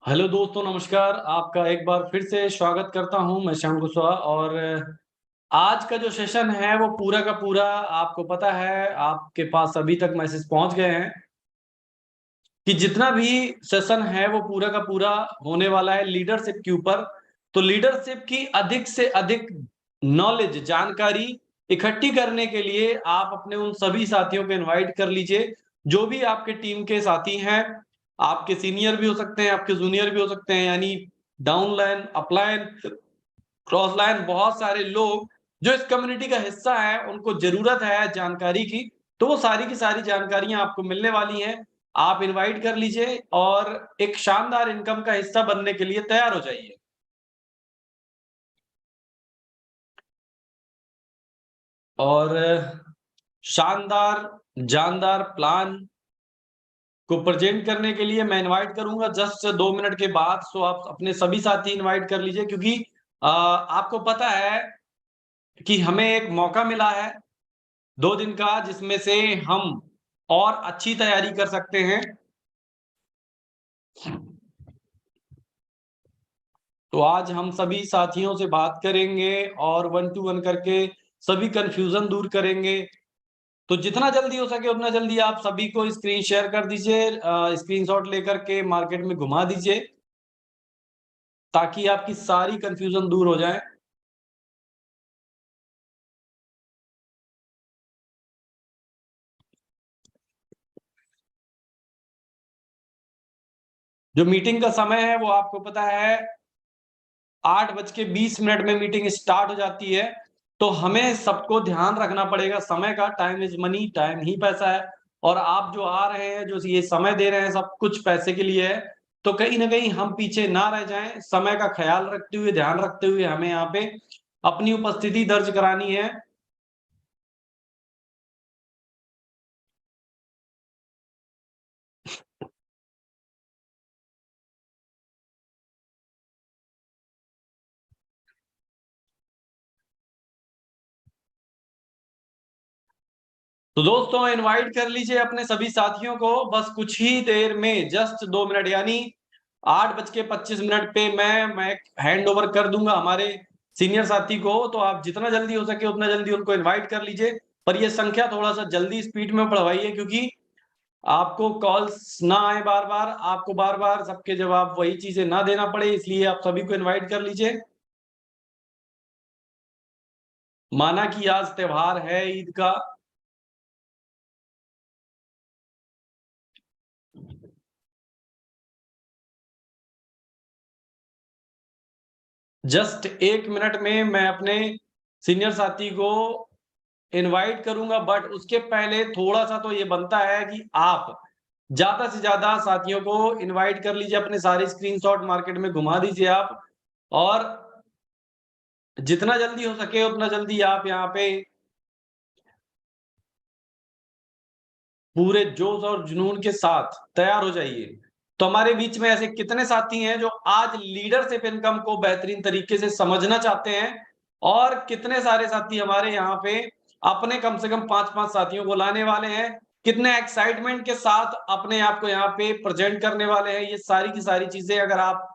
Hello दोस्तों, नमस्कार। आपका एक बार फिर से स्वागत करता हूं। मैं श्याम कुशवाहा और आज का जो सेशन है वो पूरा का पूरा आपको पता है, आपके पास अभी तक मैसेज पहुंच गए हैं कि जितना भी सेशन है वो पूरा का पूरा होने वाला है लीडरशिप के ऊपर। तो लीडरशिप की अधिक से अधिक नॉलेज, जानकारी इकट्ठी करने के लिए आप अपने उन सभी साथियों को इनवाइट कर लीजिए, जो भी आपके टीम के साथी हैं। आपके सीनियर भी हो सकते हैं, आपके जूनियर भी हो सकते हैं, यानी down line, upline, cross line, बहुत सारे लोग जो इस कम्युनिटी का हिस्सा है, उनको जरूरत है जानकारी की। तो वो सारी की सारी जानकारियां आपको मिलने वाली हैं। आप इनवाइट कर लीजिए और एक शानदार इनकम का हिस्सा बनने के लिए तैयार हो जाइए। और शानदार जानदार प्लान को प्रेजेंट करने के लिए मैं इनवाइट करूंगा जस्ट 2 मिनट के बाद। सो आप अपने सभी साथी इनवाइट कर लीजिए, क्योंकि आपको पता है कि हमें एक मौका मिला है 2 दिन का, जिसमें से हम और अच्छी तैयारी कर सकते हैं। तो आज हम सभी साथियों से बात करेंगे और 1 टू 1 करके सभी कंफ्यूजन दूर करेंगे। तो जितना जल्दी हो सके उतना जल्दी आप सभी को स्क्रीन शेयर कर दीजिए, स्क्रीनशॉट लेकर के मार्केट में घुमा दीजिए, ताकि आपकी सारी कंफ्यूजन दूर हो जाए। जो मीटिंग का समय है वो आपको पता है 8:20 में मीटिंग स्टार्ट हो जाती है। तो हमें सबको ध्यान रखना पड़ेगा समय का। टाइम इज मनी, टाइम ही पैसा है। और आप जो आ रहे हैं, जो ये समय दे रहे हैं, सब कुछ पैसे के लिए है। तो कहीं ना कहीं हम पीछे ना रह जाएं। समय का ख्याल रखते हुए, ध्यान रखते हुए हमें यहाँ पे अपनी उपस्थिति दर्ज करानी है। तो दोस्तों, इनवाइट कर लीजिए अपने सभी साथियों को। बस कुछ ही देर में, जस्ट 2 मिनट, यानी 8:25 पे मैं हैंड ओवर कर दूंगा हमारे सीनियर साथी को। तो आप जितना जल्दी हो सके उतना जल्दी उनको इनवाइट कर लीजिए। पर ये संख्या थोड़ा सा जल्दी स्पीड में बढ़वाइए, क्योंकि आपको कॉल्स ना आए बार बार, आपको बार बार सबके जवाब वही चीजें ना देना पड़े, इसलिए आप सभी को इनवाइट कर लीजिए। माना कि आज त्योहार है ईद का। जस्ट 1 मिनट में मैं अपने सीनियर साथी को इनवाइट करूंगा, बट उसके पहले थोड़ा सा तो ये बनता है कि आप ज्यादा से ज्यादा साथियों को इनवाइट कर लीजिए। अपने सारे स्क्रीनशॉट मार्केट में घुमा दीजिए आप। और जितना जल्दी हो सके उतना जल्दी आप यहाँ पे पूरे जोश और जुनून के साथ तैयार हो जाइए। तो हमारे बीच में ऐसे कितने साथी हैं जो आज लीडरशिप इनकम को बेहतरीन तरीके से समझना चाहते हैं, और कितने सारे साथी हमारे यहाँ पे अपने कम से कम 5-5 साथियों को लाने वाले हैं, कितने एक्साइटमेंट के साथ अपने आप को यहाँ पे प्रेजेंट करने वाले हैं। ये सारी की सारी चीजें अगर आप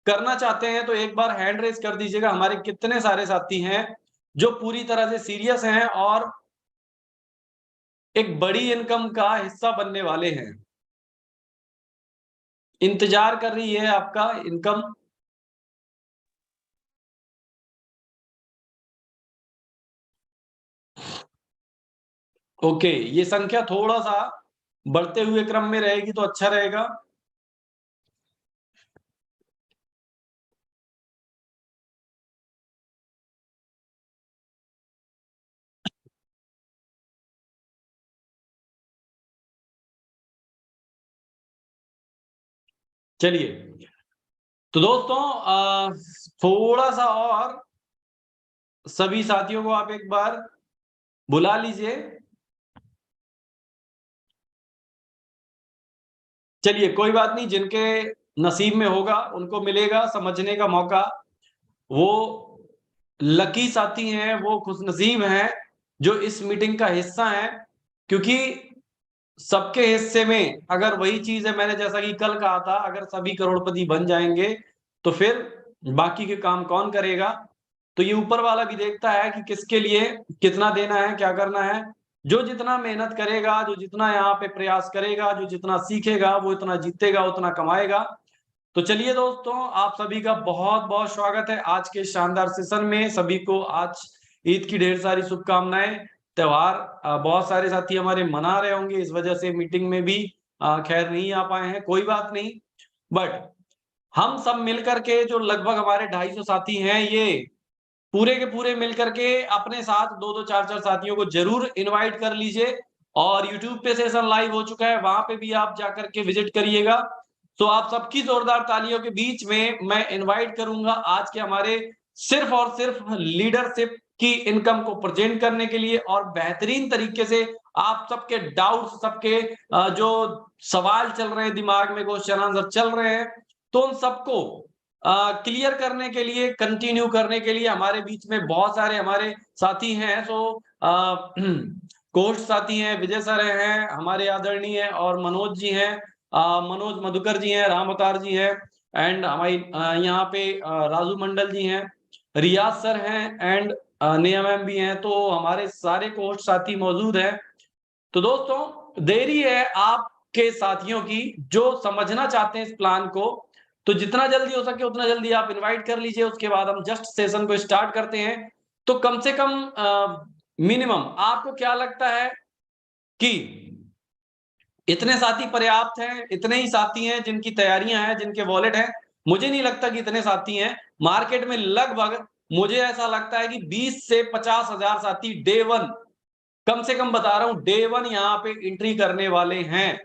करना चाहते हैं तो एक बार हैंड रेज कर दीजिएगा। हमारे कितने सारे साथी हैं जो पूरी तरह से सीरियस हैं और एक बड़ी इनकम का हिस्सा बनने वाले हैं। इंतजार कर रही है आपका इनकम। ओके, ये संख्या थोड़ा सा बढ़ते हुए क्रम में रहेगी तो अच्छा रहेगा। चलिए, तो दोस्तों थोड़ा सा और सभी साथियों को आप एक बार बुला लीजिए। चलिए, कोई बात नहीं, जिनके नसीब में होगा उनको मिलेगा समझने का मौका। वो लकी साथी हैं, वो खुशनसीब हैं जो इस मीटिंग का हिस्सा हैं, क्योंकि सबके हिस्से में अगर वही चीज है, मैंने जैसा कि कल कहा था, अगर सभी करोड़पति बन जाएंगे तो फिर बाकी के काम कौन करेगा? तो ये ऊपर वाला भी देखता है कि किसके लिए कितना देना है, क्या करना है। जो जितना मेहनत करेगा, जो जितना यहाँ पे प्रयास करेगा, जो जितना सीखेगा, वो इतना जीतेगा, उतना कमाएगा। तो चलिए दोस्तों, आप सभी का बहुत बहुत स्वागत है आज के शानदार सेशन में। सभी को आज ईद की ढेर सारी शुभकामनाएं। त्योहार बहुत सारे साथी हमारे मना रहे होंगे, इस वजह से मीटिंग में भी खैर नहीं आ पाए हैं, कोई बात नहीं। बट हम सब मिलकर के जो लगभग हमारे 250 साथी हैं, ये पूरे के पूरे मिलकर के अपने साथ दो दो चार चार साथियों को जरूर इनवाइट कर लीजिए। और यूट्यूब पे सेशन लाइव हो चुका है, वहां पे भी आप जाकर के विजिट करिएगा। तो आप सबकी जोरदार तालियों के बीच में मैं इनवाइट करूंगा आज के हमारे सिर्फ और सिर्फ लीडरशिप की इनकम को प्रेजेंट करने के लिए, और बेहतरीन तरीके से आप सबके डाउट्स, सबके जो सवाल चल रहे हैं दिमाग में, क्वेश्चन आंसर चल रहे हैं, तो उन सबको क्लियर करने के लिए, कंटिन्यू करने के लिए हमारे बीच में बहुत सारे हमारे साथी हैं। सो कोच साथी हैं, विजय सर हैं हमारे आदरणीय, और मनोज जी हैं, मनोज मधुकर जी हैं, राम अवतार जी हैं, एंड हमारी यहाँ पे राजू मंडल जी हैं, रियाज सर हैं, एंड नेहा मैम भी हैं। तो हमारे सारे कोच साथी मौजूद हैं। तो दोस्तों, देरी है आपके साथियों की जो समझना चाहते हैं इस प्लान को, तो जितना जल्दी हो सके उतना जल्दी आप इनवाइट कर लीजिए। उसके बाद हम जस्ट सेशन को स्टार्ट करते हैं। तो कम से कम मिनिमम आपको क्या लगता है कि इतने साथी पर्याप्त हैं? इतने ही साथी हैं जिनकी तैयारियां हैं, जिनके वॉलेट हैं? मुझे नहीं लगता कि इतने साथी हैं। मार्केट में लगभग मुझे ऐसा लगता है कि 20 से 50 हजार साथी डे वन, कम से कम बता रहा हूं, डे वन यहाँ पे एंट्री करने वाले हैं।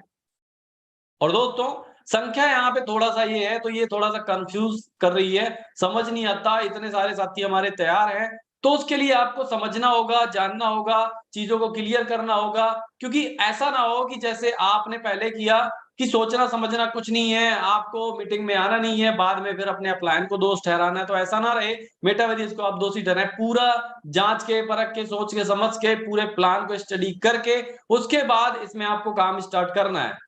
और दोस्तों, संख्या यहाँ पे थोड़ा सा ये है, तो ये थोड़ा सा कंफ्यूज कर रही है, समझ नहीं आता। इतने सारे साथी हमारे तैयार हैं, तो उसके लिए आपको समझना होगा, जानना होगा, चीजों को क्लियर करना होगा। क्योंकि ऐसा ना हो कि जैसे आपने पहले किया कि सोचना समझना कुछ नहीं है, आपको मीटिंग में आना नहीं है, बाद में फिर अपने प्लान को दोष ठहराना है। तो ऐसा ना रहे, मेटावर्स को आप दोषी ठहराएं। पूरा जांच के, परख के, सोच के, समझ के, पूरे प्लान को स्टडी करके उसके बाद इसमें आपको काम स्टार्ट करना है।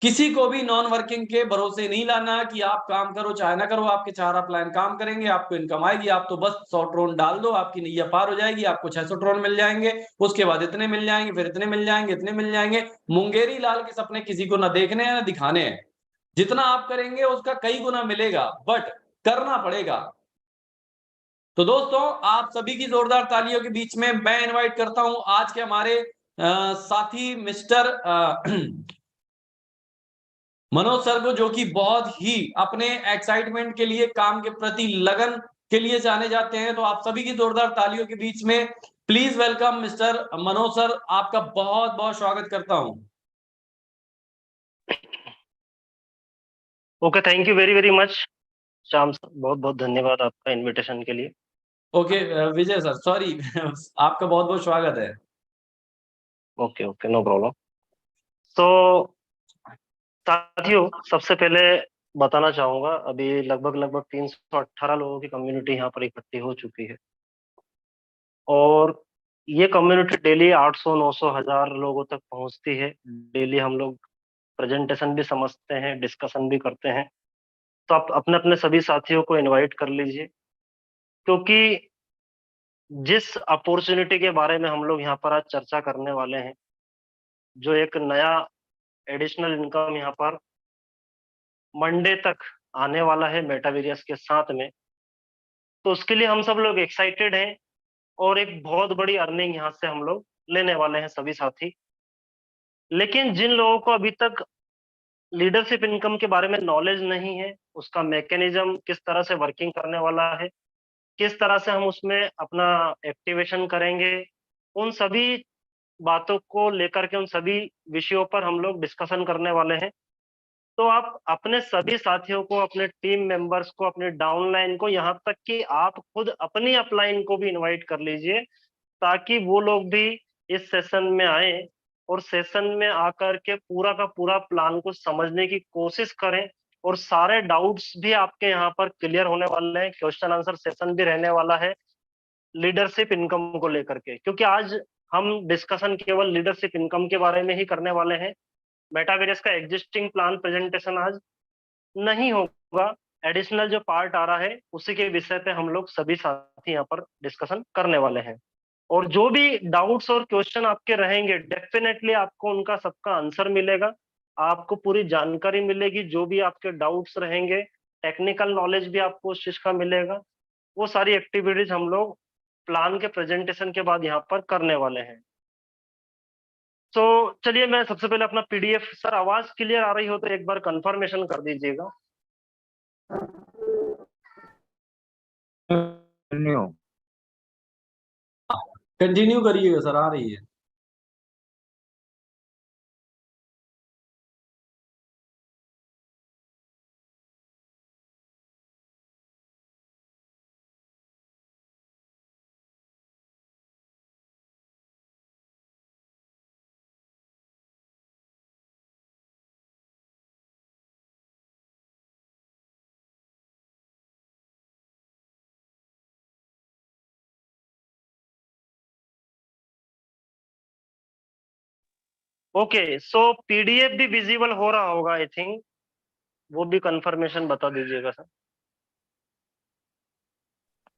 किसी को भी नॉन वर्किंग के भरोसे नहीं लाना कि आप काम करो चाहे ना करो, आपके चारा प्लान काम करेंगे, आपको इनकम आएगी, आप तो बस 100 ट्रोन डाल दो, आपकी नैया पार हो जाएगी, आपको 600 ट्रोन मिल जाएंगे, उसके बाद इतने मिल जाएंगे, फिर इतने मिल जाएंगे, इतने मिल जाएंगे। मुंगेरी लाल के सपने किसी को ना देखने हैं ना दिखाने हैं। जितना आप करेंगे उसका कई गुना मिलेगा, बट करना पड़ेगा। तो दोस्तों, आप सभी की जोरदार तालियों के बीच में मैं इनवाइट करता हूं आज के हमारे साथी मिस्टर मनोज सर को, जो कि बहुत ही अपने एक्साइटमेंट के लिए, काम के प्रति लगन के लिए जाने जाते हैं। तो आप सभी की जोरदार तालियों के बीच में please welcome mister Manoj sir, आपका बहुत बहुत स्वागत करता हूं। Okay, thank you very very much Shyam sir, बहुत बहुत धन्यवाद आपका इनविटेशन के लिए। ओके विजय सर, सॉरी आपका बहुत बहुत स्वागत है। Okay okay, no problem. तो साथियों, सबसे पहले बताना चाहूंगा, अभी लगभग लगभग 318 लोगों की कम्युनिटी यहाँ पर इकट्ठी हो चुकी है, और ये कम्युनिटी डेली 800 900 1000 लोगों तक पहुंचती है। डेली हम लोग प्रेजेंटेशन भी समझते हैं, डिस्कशन भी करते हैं। तो आप अपने अपने सभी साथियों को इनवाइट कर लीजिए, क्योंकि जिस अपॉर्चुनिटी के बारे में हम लोग यहाँ पर आज चर्चा करने वाले हैं, जो एक नया एडिशनल इनकम यहाँ पर मंडे तक आने वाला है मेटावेरियस के साथ में, तो उसके लिए हम सब लोग एक्साइटेड हैं, और एक बहुत बड़ी अर्निंग यहाँ से हम लोग लेने वाले हैं सभी साथी। लेकिन जिन लोगों को अभी तक लीडरशिप इनकम के बारे में नॉलेज नहीं है, उसका मैकेनिज्म किस तरह से वर्किंग करने वाला है, किस तरह से हम उसमें अपना एक्टिवेशन करेंगे, उन सभी बातों को लेकर के, उन सभी विषयों पर हम लोग डिस्कशन करने वाले हैं। तो आप अपने सभी साथियों को, अपने टीम मेंबर्स को, अपने डाउनलाइन को, यहाँ तक कि आप खुद अपनी अपलाइन को भी इनवाइट कर लीजिए, ताकि वो लोग भी इस सेशन में आए और सेशन में आकर के पूरा का पूरा प्लान को समझने की कोशिश करें। और सारे डाउट्स भी आपके यहाँ पर क्लियर होने वाले हैं, क्वेश्चन आंसर सेशन भी रहने वाला है लीडरशिप इनकम को लेकर के। क्योंकि आज हम डिस्कशन केवल लीडरशिप इनकम के बारे में ही करने वाले हैं। मेटावेरियस का एग्जिस्टिंग प्लान प्रेजेंटेशन आज नहीं होगा। एडिशनल जो पार्ट आ रहा है उसी के विषय पे हम लोग सभी साथी यहाँ पर डिस्कशन करने वाले हैं। और जो भी डाउट्स और क्वेश्चन आपके रहेंगे, डेफिनेटली आपको उनका सबका आंसर मिलेगा, आपको पूरी जानकारी मिलेगी। जो भी आपके डाउट्स रहेंगे, टेक्निकल नॉलेज भी आपको उस चीज का मिलेगा। वो सारी एक्टिविटीज हम लोग प्लान के प्रेजेंटेशन के बाद यहाँ पर करने वाले हैं। तो चलिए, मैं सबसे पहले अपना पीडीएफ, सर आवाज क्लियर आ रही हो तो एक बार कंफर्मेशन कर दीजिएगा। कंटिन्यू करिएगा सर, आ रही है। ओके, सो पीडीएफ भी विजिबल हो रहा होगा आई थिंक, वो भी कंफर्मेशन बता दीजिएगा सर।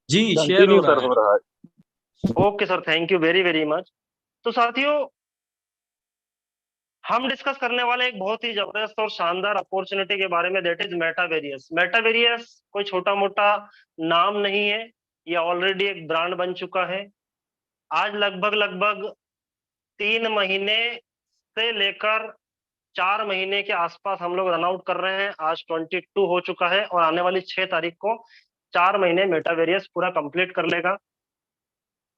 जी, शेयर हो कंटिन्यू रहा सर है। हो रहा है। Okay sir, thank you very very much. तो साथियों, हम डिस्कस करने वाले एक बहुत ही जबरदस्त और शानदार अपॉर्चुनिटी के बारे में, दैट इज मेटावेरियस। मेटावेरियस कोई छोटा मोटा नाम नहीं है, ये ऑलरेडी एक ब्रांड बन चुका है। आज लगभग लगभग 3 महीने से लेकर 4 महीने के आसपास हम लोग रन आउट कर रहे हैं। आज 22 हो चुका है और आने वाली 6 तारीख को 4 महीने मेटावेरियस पूरा कंप्लीट कर लेगा।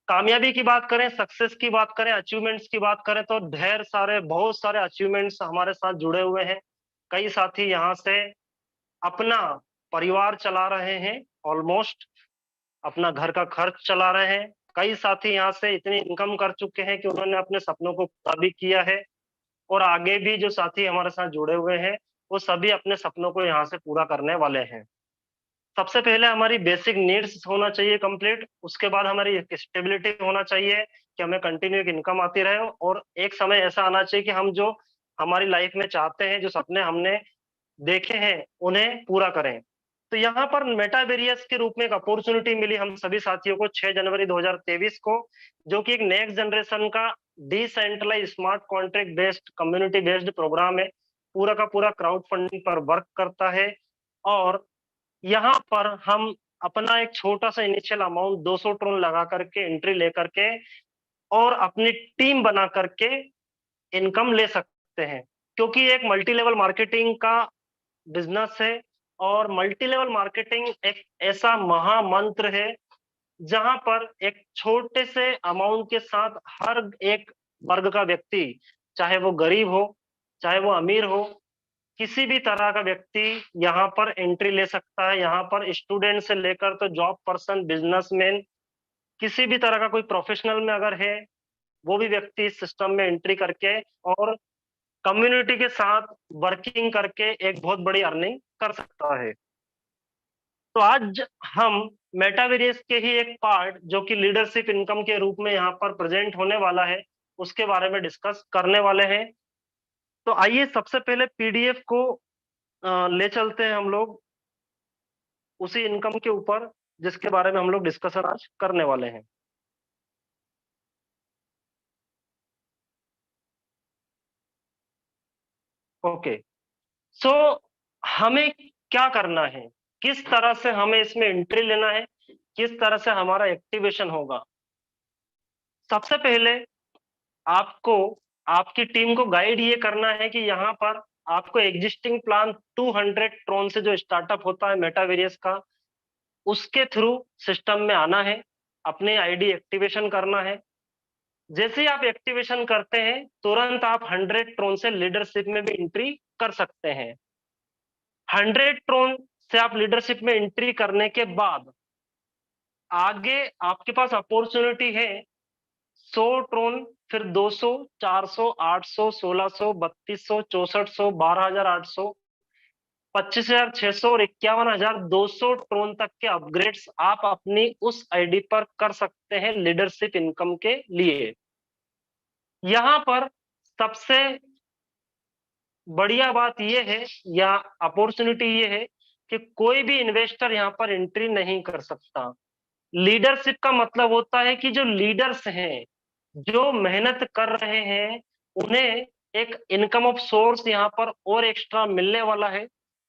कामयाबी की बात करें, सक्सेस की बात करें, अचीवमेंट्स की बात करें तो ढेर सारे, बहुत सारे अचीवमेंट्स हमारे साथ जुड़े हुए हैं। कई साथी यहाँ से अपना परिवार चला रहे हैं, ऑलमोस्ट अपना घर का खर्च चला रहे हैं। कई साथी यहाँ से इतनी इनकम कर चुके हैं कि उन्होंने अपने सपनों को पूरा भी किया है। और आगे भी जो साथी हमारे साथ जुड़े हुए हैं वो सभी अपने सपनों को यहाँ से पूरा करने वाले हैं। सबसे पहले हमारी बेसिक नीड्स होना चाहिए कंप्लीट, उसके बाद हमारी स्टेबिलिटी होना चाहिए कि हमें कंटिन्यू एक इनकम आती रहे, और एक समय ऐसा आना चाहिए कि हम जो हमारी लाइफ में चाहते हैं, जो सपने हमने देखे हैं, उन्हें पूरा करें। तो यहाँ पर मेटावेरियस के रूप में एक अपॉर्चुनिटी मिली हम सभी साथियों को 6 जनवरी 2023 को, जो कि एक नेक्स्ट जनरेशन का decentralize smart contract based community based program है। पूरा का पूरा क्राउड फंडिंग पर वर्क करता है। और यहाँ पर हम अपना एक छोटा सा इनिशियल अमाउंट 200 ट्रोन लगा करके, एंट्री लेकर के और अपनी टीम बना करके इनकम ले सकते हैं। क्योंकि एक मल्टी लेवल मार्केटिंग का बिजनेस है, और मल्टी लेवल मार्केटिंग एक ऐसा महामंत्र है जहां पर एक छोटे से अमाउंट के साथ हर एक वर्ग का व्यक्ति, चाहे वो गरीब हो चाहे वो अमीर हो, किसी भी तरह का व्यक्ति यहाँ पर एंट्री ले सकता है। यहाँ पर स्टूडेंट से लेकर तो जॉब पर्सन, बिजनेसमैन, किसी भी तरह का कोई प्रोफेशनल में अगर है, वो भी व्यक्ति इस सिस्टम में एंट्री करके और कम्युनिटी के साथ वर्किंग करके एक बहुत बड़ी अर्निंग कर सकता है। तो आज हम मेटावेरियस के ही एक पार्ट, जो कि लीडरशिप इनकम के रूप में यहाँ पर प्रेजेंट होने वाला है, उसके बारे में डिस्कस करने वाले हैं। तो आइए सबसे पहले पीडीएफ को ले चलते हैं हम लोग उसी इनकम के ऊपर जिसके बारे में हम लोग डिस्कशन आज करने वाले हैं। ओके, सो हमें क्या करना है, किस तरह से हमें इसमें एंट्री लेना है, किस तरह से हमारा एक्टिवेशन होगा। सबसे पहले आपको आपकी टीम को गाइड ये करना है कि यहाँ पर आपको एग्जिस्टिंग प्लान 200 ट्रोन से जो स्टार्टअप होता है मेटावेरियस का, उसके थ्रू सिस्टम में आना है, अपने आईडी एक्टिवेशन करना है। जैसे ही आप एक्टिवेशन करते हैं तुरंत आप 100 ट्रोन से लीडरशिप में भी एंट्री कर सकते हैं। 100 ट्रोन से आप लीडरशिप में एंट्री करने के बाद आगे आपके पास अपॉर्चुनिटी है 100 ट्रोन, फिर 200, 400, 800, 1600, 3200, 6400, 12800, 25,600 और 51,200 ट्रोन तक के अपग्रेड्स आप अपनी उस आईडी पर कर सकते हैं लीडरशिप इनकम के लिए। यहाँ पर सबसे बढ़िया बात ये है या अपॉर्चुनिटी ये है कि कोई भी इन्वेस्टर यहाँ पर एंट्री नहीं कर सकता। लीडरशिप का मतलब होता है कि जो लीडर्स हैं, जो मेहनत कर रहे हैं, उन्हें एक इनकम ऑफ सोर्स यहाँ पर और एक्स्ट्रा मिलने वाला है।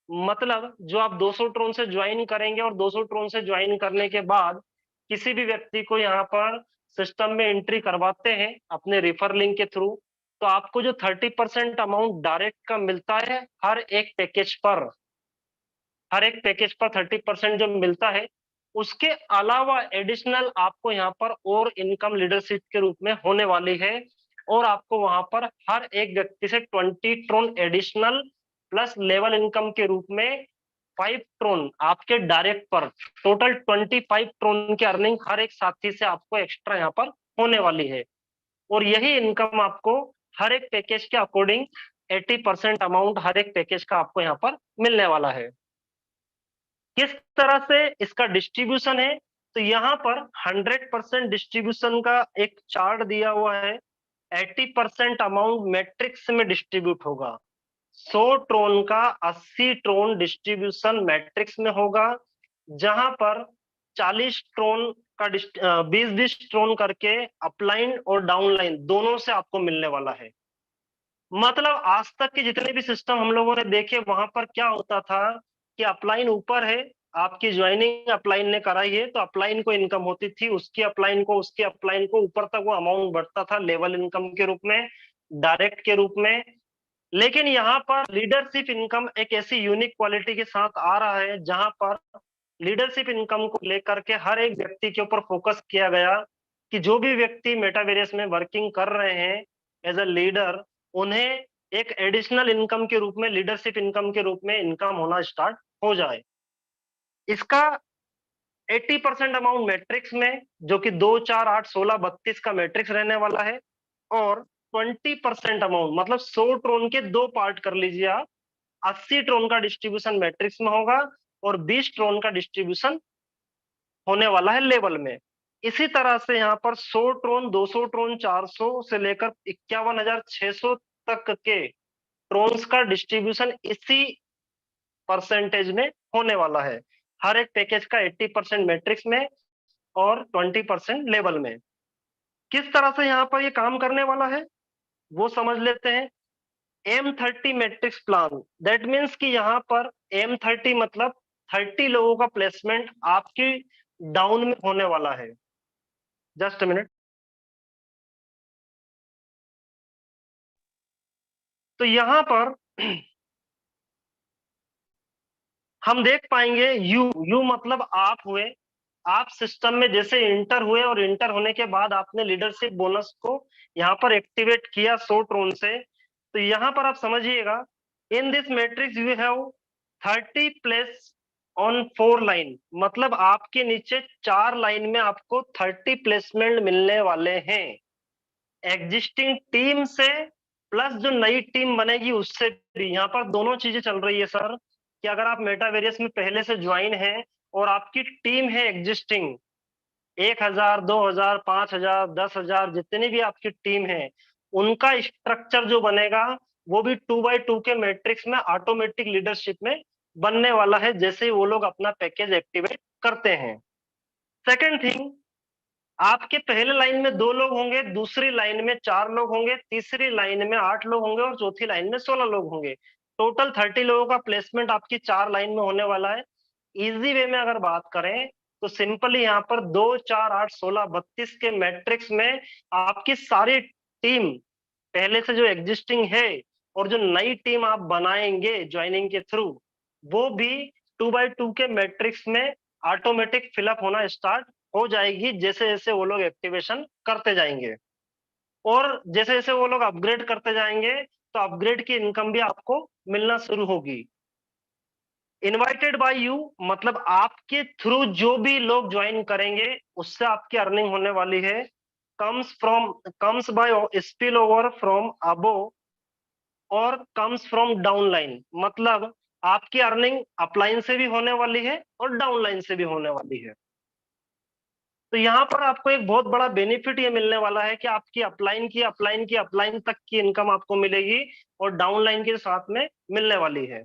मतलब जो आप 200 ट्रोन से ज्वाइन करेंगे और 200 ट्रोन से ज्वाइन करने के बाद किसी भी व्यक्ति को यहाँ पर सिस्टम में एंट्री करवाते हैं अपने रेफर लिंक के थ्रू, तो आपको जो 30% अमाउंट डायरेक्ट का मिलता है हर एक पैकेज पर, 30% जो मिलता है, उसके अलावा एडिशनल आपको यहाँ पर और इनकम लीडरशिप के रूप में होने वाली है। और आपको वहां पर हर एक व्यक्ति से 20 Tron additional plus level income के रूप में 5 ट्रोन आपके डायरेक्ट पर, टोटल 25 ट्रोन की अर्निंग हर एक साथी से आपको एक्स्ट्रा यहाँ पर होने वाली है। और यही इनकम आपको हर एक पैकेज के अकॉर्डिंग 80% अमाउंट हर एक पैकेज का आपको यहाँ पर मिलने वाला है। किस तरह से इसका डिस्ट्रीब्यूशन है, तो यहाँ पर 100% डिस्ट्रीब्यूशन का एक चार्ट दिया हुआ है। 80% अमाउंट मैट्रिक्स में डिस्ट्रीब्यूट होगा। 100 ट्रोन का 80 ट्रोन डिस्ट्रीब्यूशन मैट्रिक्स में होगा, जहां पर 40 ट्रोन का 20-20 ट्रोन करके अपलाइन और डाउनलाइन दोनों से आपको मिलने वाला है। मतलब आज तक के जितने भी सिस्टम हम लोगों ने देखे, वहां पर क्या होता था कि अपलाइन ऊपर है, आपकी ज्वाइनिंग अपलाइन ने कराई है तो अपलाइन को इनकम होती थी, उसकी अपलाइन को, उसकी अपलाइन को, ऊपर तक वो अमाउंट बढ़ता था लेवल इनकम के रूप में, डायरेक्ट के रूप में। लेकिन यहाँ पर लीडरशिप इनकम एक ऐसी यूनिक क्वालिटी के साथ आ रहा है, जहां पर लीडरशिप इनकम को लेकर के हर एक व्यक्ति के ऊपर फोकस किया गया कि जो भी व्यक्ति मेटावेरियस में वर्किंग कर रहे हैं एज अ लीडर, उन्हें एक एडिशनल इनकम के रूप में, लीडरशिप इनकम के रूप में इनकम होना स्टार्ट हो जाए। इसका 80% अमाउंट मैट्रिक्स में, जो कि 2, 4, 8, 16, 32 का मैट्रिक्स रहने वाला है। और 20% अमाउंट मतलब 100 ट्रोन के दो पार्ट कर लीजिए आप, 80 ट्रोन का डिस्ट्रीब्यूशन मैट्रिक्स में होगा और 20 ट्रोन का डिस्ट्रीब्यूशन होने वाला है लेवल में। इसी तरह से यहाँ पर 100 ट्रोन, 200 ट्रोन, 400 से लेकर 51,600 तक के ट्रोन्स का डिस्ट्रीब्यूशन इसी परसेंटेज में होने वाला है। हर एक पैकेज का 80% मैट्रिक्स में और 20% लेवल में। किस तरह से यहाँ पर ये काम करने वाला है वो समझ लेते हैं। M30 matrix plan, that means कि यहाँ पर M30 मतलब 30 लोगों का प्लेसमेंट आपकी डाउन में होने वाला है। Just a minute. तो यहाँ पर हम देख पाएंगे यू मतलब आप हुए, आप सिस्टम में जैसे इंटर हुए और इंटर होने के बाद आपने लीडरशिप बोनस को यहाँ पर एक्टिवेट किया 100 ट्रोन से, तो यहाँ पर आप समझिएगा, in this matrix you have 30 place on 4 line, मतलब आपके नीचे 4 लाइन में आपको 30 प्लेसमेंट मिलने वाले हैं एग्जिस्टिंग टीम से, प्लस जो नई टीम बनेगी उससे भी। यहाँ पर दोनों चीजें चल रही है सर, कि अगर आप मेटावेरियस में पहले से ज्वाइन है और आपकी टीम है एग्जिस्टिंग 1000, 2000, 5000, 10,000, जितनी भी आपकी टीम है, उनका स्ट्रक्चर जो बनेगा वो भी 2x2 के मैट्रिक्स में ऑटोमेटिक लीडरशिप में बनने वाला है, जैसे ही वो लोग अपना पैकेज एक्टिवेट करते हैं। सेकेंड थिंग, आपके पहले लाइन में 2 लोग होंगे, दूसरी लाइन में 4 लोग होंगे, तीसरी लाइन में 8 लोग होंगे और चौथी लाइन में 16 लोग होंगे। टोटल 30 लोगों का प्लेसमेंट आपकी 4 लाइन में होने वाला है। इजी वे में अगर बात करें तो सिंपली यहाँ पर 2, 4, 8, 16, 32 के मैट्रिक्स में आपकी सारी टीम पहले से जो एग्जिस्टिंग है और जो नई टीम आप बनाएंगे ज्वाइनिंग के थ्रू, वो भी 2x2 के मैट्रिक्स में ऑटोमेटिक फिलअप होना स्टार्ट हो जाएगी, जैसे जैसे वो लोग एक्टिवेशन करते जाएंगे। और जैसे जैसे वो लोग अपग्रेड करते जाएंगे तो अपग्रेड की इनकम भी आपको मिलना शुरू होगी। इनवाइटेड बाय यू मतलब आपके थ्रू जो भी लोग ज्वाइन करेंगे उससे आपकी अर्निंग होने वाली है। Comes by spill over from अबो और कम्स फ्रॉम डाउनलाइन, मतलब आपकी अर्निंग अपलाइन से भी होने वाली है और डाउनलाइन से भी होने वाली है। तो यहाँ पर आपको एक बहुत बड़ा बेनिफिट ये मिलने वाला है कि आपकी अपलाइन तक की इनकम आपको मिलेगी और डाउनलाइन के साथ में मिलने वाली है।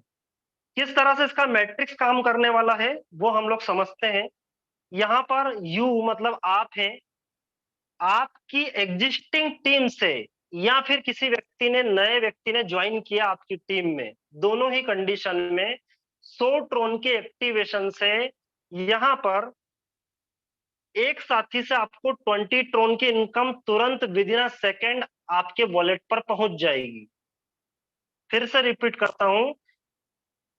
किस तरह से इसका मैट्रिक्स काम करने वाला है वो हम लोग समझते हैं। यहाँ पर यू मतलब आप हैं, आपकी एग्जिस्टिंग टीम से या फिर किसी व्यक्ति ने नए व्यक्ति ने ज्वाइन किया आपकी टीम में, दोनों ही कंडीशन में 100 ट्रोन के एक्टिवेशन से यहाँ पर एक साथी से आपको 20 ट्रोन की इनकम तुरंत विद इन अ सेकेंड आपके वॉलेट पर पहुंच जाएगी। फिर से रिपीट करता हूं,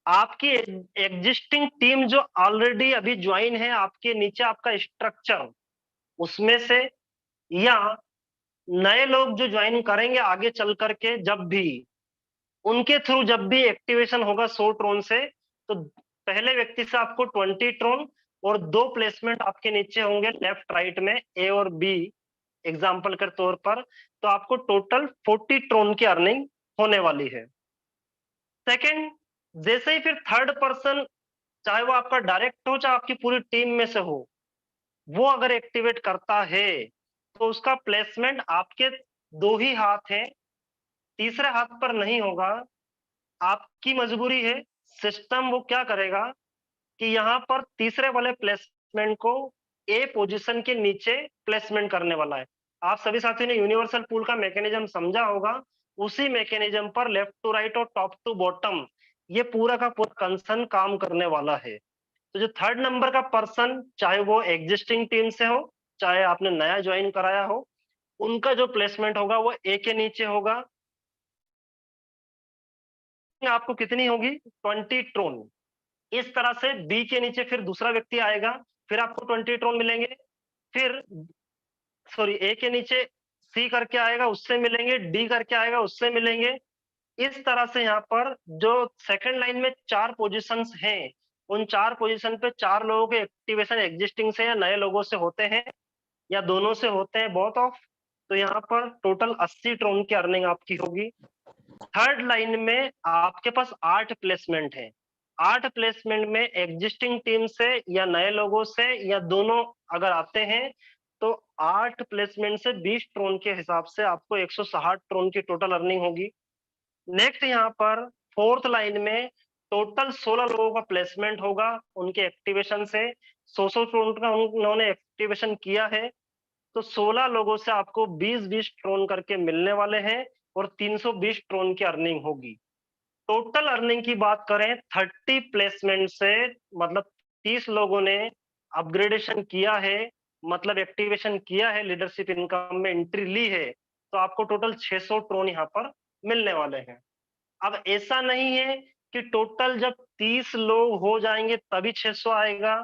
आपकी एग्जिस्टिंग टीम जो ऑलरेडी अभी ज्वाइन है आपके नीचे, आपका स्ट्रक्चर, उसमें से या नए लोग जो ज्वाइन करेंगे आगे चल करके, जब भी उनके थ्रू जब भी एक्टिवेशन होगा 100 ट्रोन से, तो पहले व्यक्ति से आपको 20 ट्रोन और 2 प्लेसमेंट आपके नीचे होंगे लेफ्ट राइट में, ए और बी एग्जाम्पल के तौर पर, तो आपको टोटल 40 ट्रोन की अर्निंग होने वाली है। सेकेंड, जैसे ही फिर थर्ड पर्सन, चाहे वो आपका डायरेक्ट हो चाहे आपकी पूरी टीम में से हो, वो अगर एक्टिवेट करता है तो उसका प्लेसमेंट आपके 2 ही हाथ हैं, तीसरे हाथ पर नहीं होगा। आपकी मजबूरी है, सिस्टम वो क्या करेगा कि यहाँ पर तीसरे वाले प्लेसमेंट को ए पोजीशन के नीचे प्लेसमेंट करने वाला है। आप सभी साथियों ने यूनिवर्सल पूल का मैकेनिज्म समझा होगा, उसी मैकेनिज्म पर लेफ्ट टू राइट और टॉप टू बॉटम ये पूरा का पूरा कंसर्न काम करने वाला है। तो जो थर्ड नंबर का पर्सन, चाहे वो एग्जिस्टिंग टीम से हो चाहे आपने नया ज्वाइन कराया हो, उनका जो प्लेसमेंट होगा वो ए के नीचे होगा। आपको कितनी होगी? 20 ट्रोन। इस तरह से बी के नीचे फिर दूसरा व्यक्ति आएगा, फिर आपको 20 ट्रोन मिलेंगे। फिर सॉरी, ए के नीचे सी करके आएगा, उससे मिलेंगे, डी करके आएगा, उससे मिलेंगे। इस तरह से यहाँ पर जो सेकंड लाइन में 4 पोजीशंस हैं, उन 4 पोजीशन पे 4 लोगों के एक्टिवेशन एग्जिस्टिंग से या नए लोगों से होते हैं या दोनों से होते हैं, बोथ ऑफ। तो यहाँ पर टोटल 80 ट्रोन की अर्निंग आपकी होगी। थर्ड लाइन में आपके पास 8 प्लेसमेंट है। 8 प्लेसमेंट में एग्जिस्टिंग टीम से या नए लोगों से या दोनों अगर आते हैं, तो 8 प्लेसमेंट से 20 ट्रोन के हिसाब से आपको 160 ट्रोन की टोटल अर्निंग होगी। नेक्स्ट यहाँ पर फोर्थ लाइन में टोटल 16 लोगों का प्लेसमेंट होगा उनके एक्टिवेशन से। 100 ट्रोन का उन्होंने एक्टिवेशन किया है, तो 16 लोगों से आपको 20-20 ट्रोन करके मिलने वाले हैं और 320 ट्रोन की अर्निंग होगी। टोटल अर्निंग की बात करें 30 प्लेसमेंट से, मतलब 30 लोगों ने अपग्रेडेशन किया है, मतलब एक्टिवेशन किया है, लीडरशिप इनकम में एंट्री ली है, तो आपको टोटल 600 ट्रोन यहाँ पर मिलने वाले हैं। अब ऐसा नहीं है कि टोटल जब 30 लोग हो जाएंगे तभी 600 आएगा।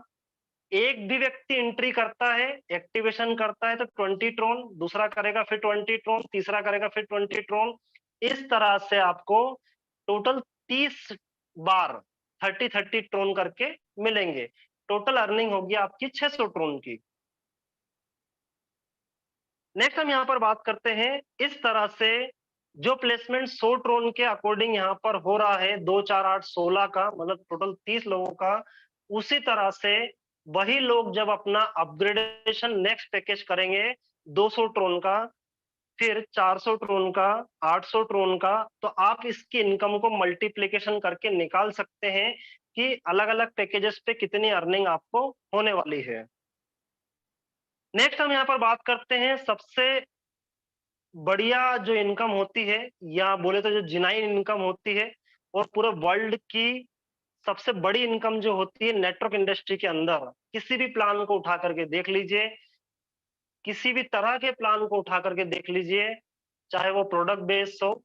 एक भी व्यक्ति एंट्री करता है, एक्टिवेशन करता है, तो 20 ट्रोन, दूसरा करेगा फिर 20 ट्रोन, तीसरा करेगा फिर 20 ट्रोन। इस तरह से आपको टोटल 30 बार 30-30 ट्रोन करके मिलेंगे। टोटल अर्निंग होगी आपकी 600 ट्रोन की। नेक्स्ट हम यहाँ पर बात करते हैं, इस तरह से जो प्लेसमेंट 100 ट्रोन के अकॉर्डिंग यहाँ पर हो रहा है 2 4 8 16 का, मतलब टोटल 30 लोगों का, उसी तरह से वही लोग जब अपना अपग्रेडेशन नेक्स्ट पैकेज करेंगे 200 ट्रोन का, फिर 400 ट्रोन का, 800 ट्रोन का, तो आप इसकी इनकम को मल्टीप्लीकेशन करके निकाल सकते हैं कि अलग अलग पैकेजेस पे कितनी अर्निंग आपको होने वाली है। नेक्स्ट हम यहाँ पर बात करते हैं सबसे बढ़िया जो इनकम होती है, या बोले तो जो जेन्युइन इनकम होती है, और पूरे वर्ल्ड की सबसे बड़ी इनकम जो होती है नेटवर्क इंडस्ट्री के अंदर। किसी भी प्लान को उठा करके देख लीजिए, किसी भी तरह के प्लान को उठा करके देख लीजिए, चाहे वो प्रोडक्ट बेस्ड हो,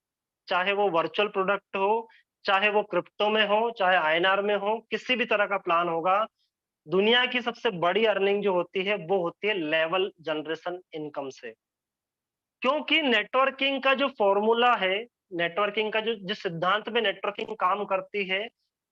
चाहे वो वर्चुअल प्रोडक्ट हो, चाहे वो क्रिप्टो में हो, चाहे आईएनआर में हो, किसी भी तरह का प्लान होगा, दुनिया की सबसे बड़ी अर्निंग जो होती है वो होती है लेवल जनरेशन इनकम से। क्योंकि नेटवर्किंग का जो फॉर्मूला है, नेटवर्किंग का जो जिस सिद्धांत में नेटवर्किंग काम करती है,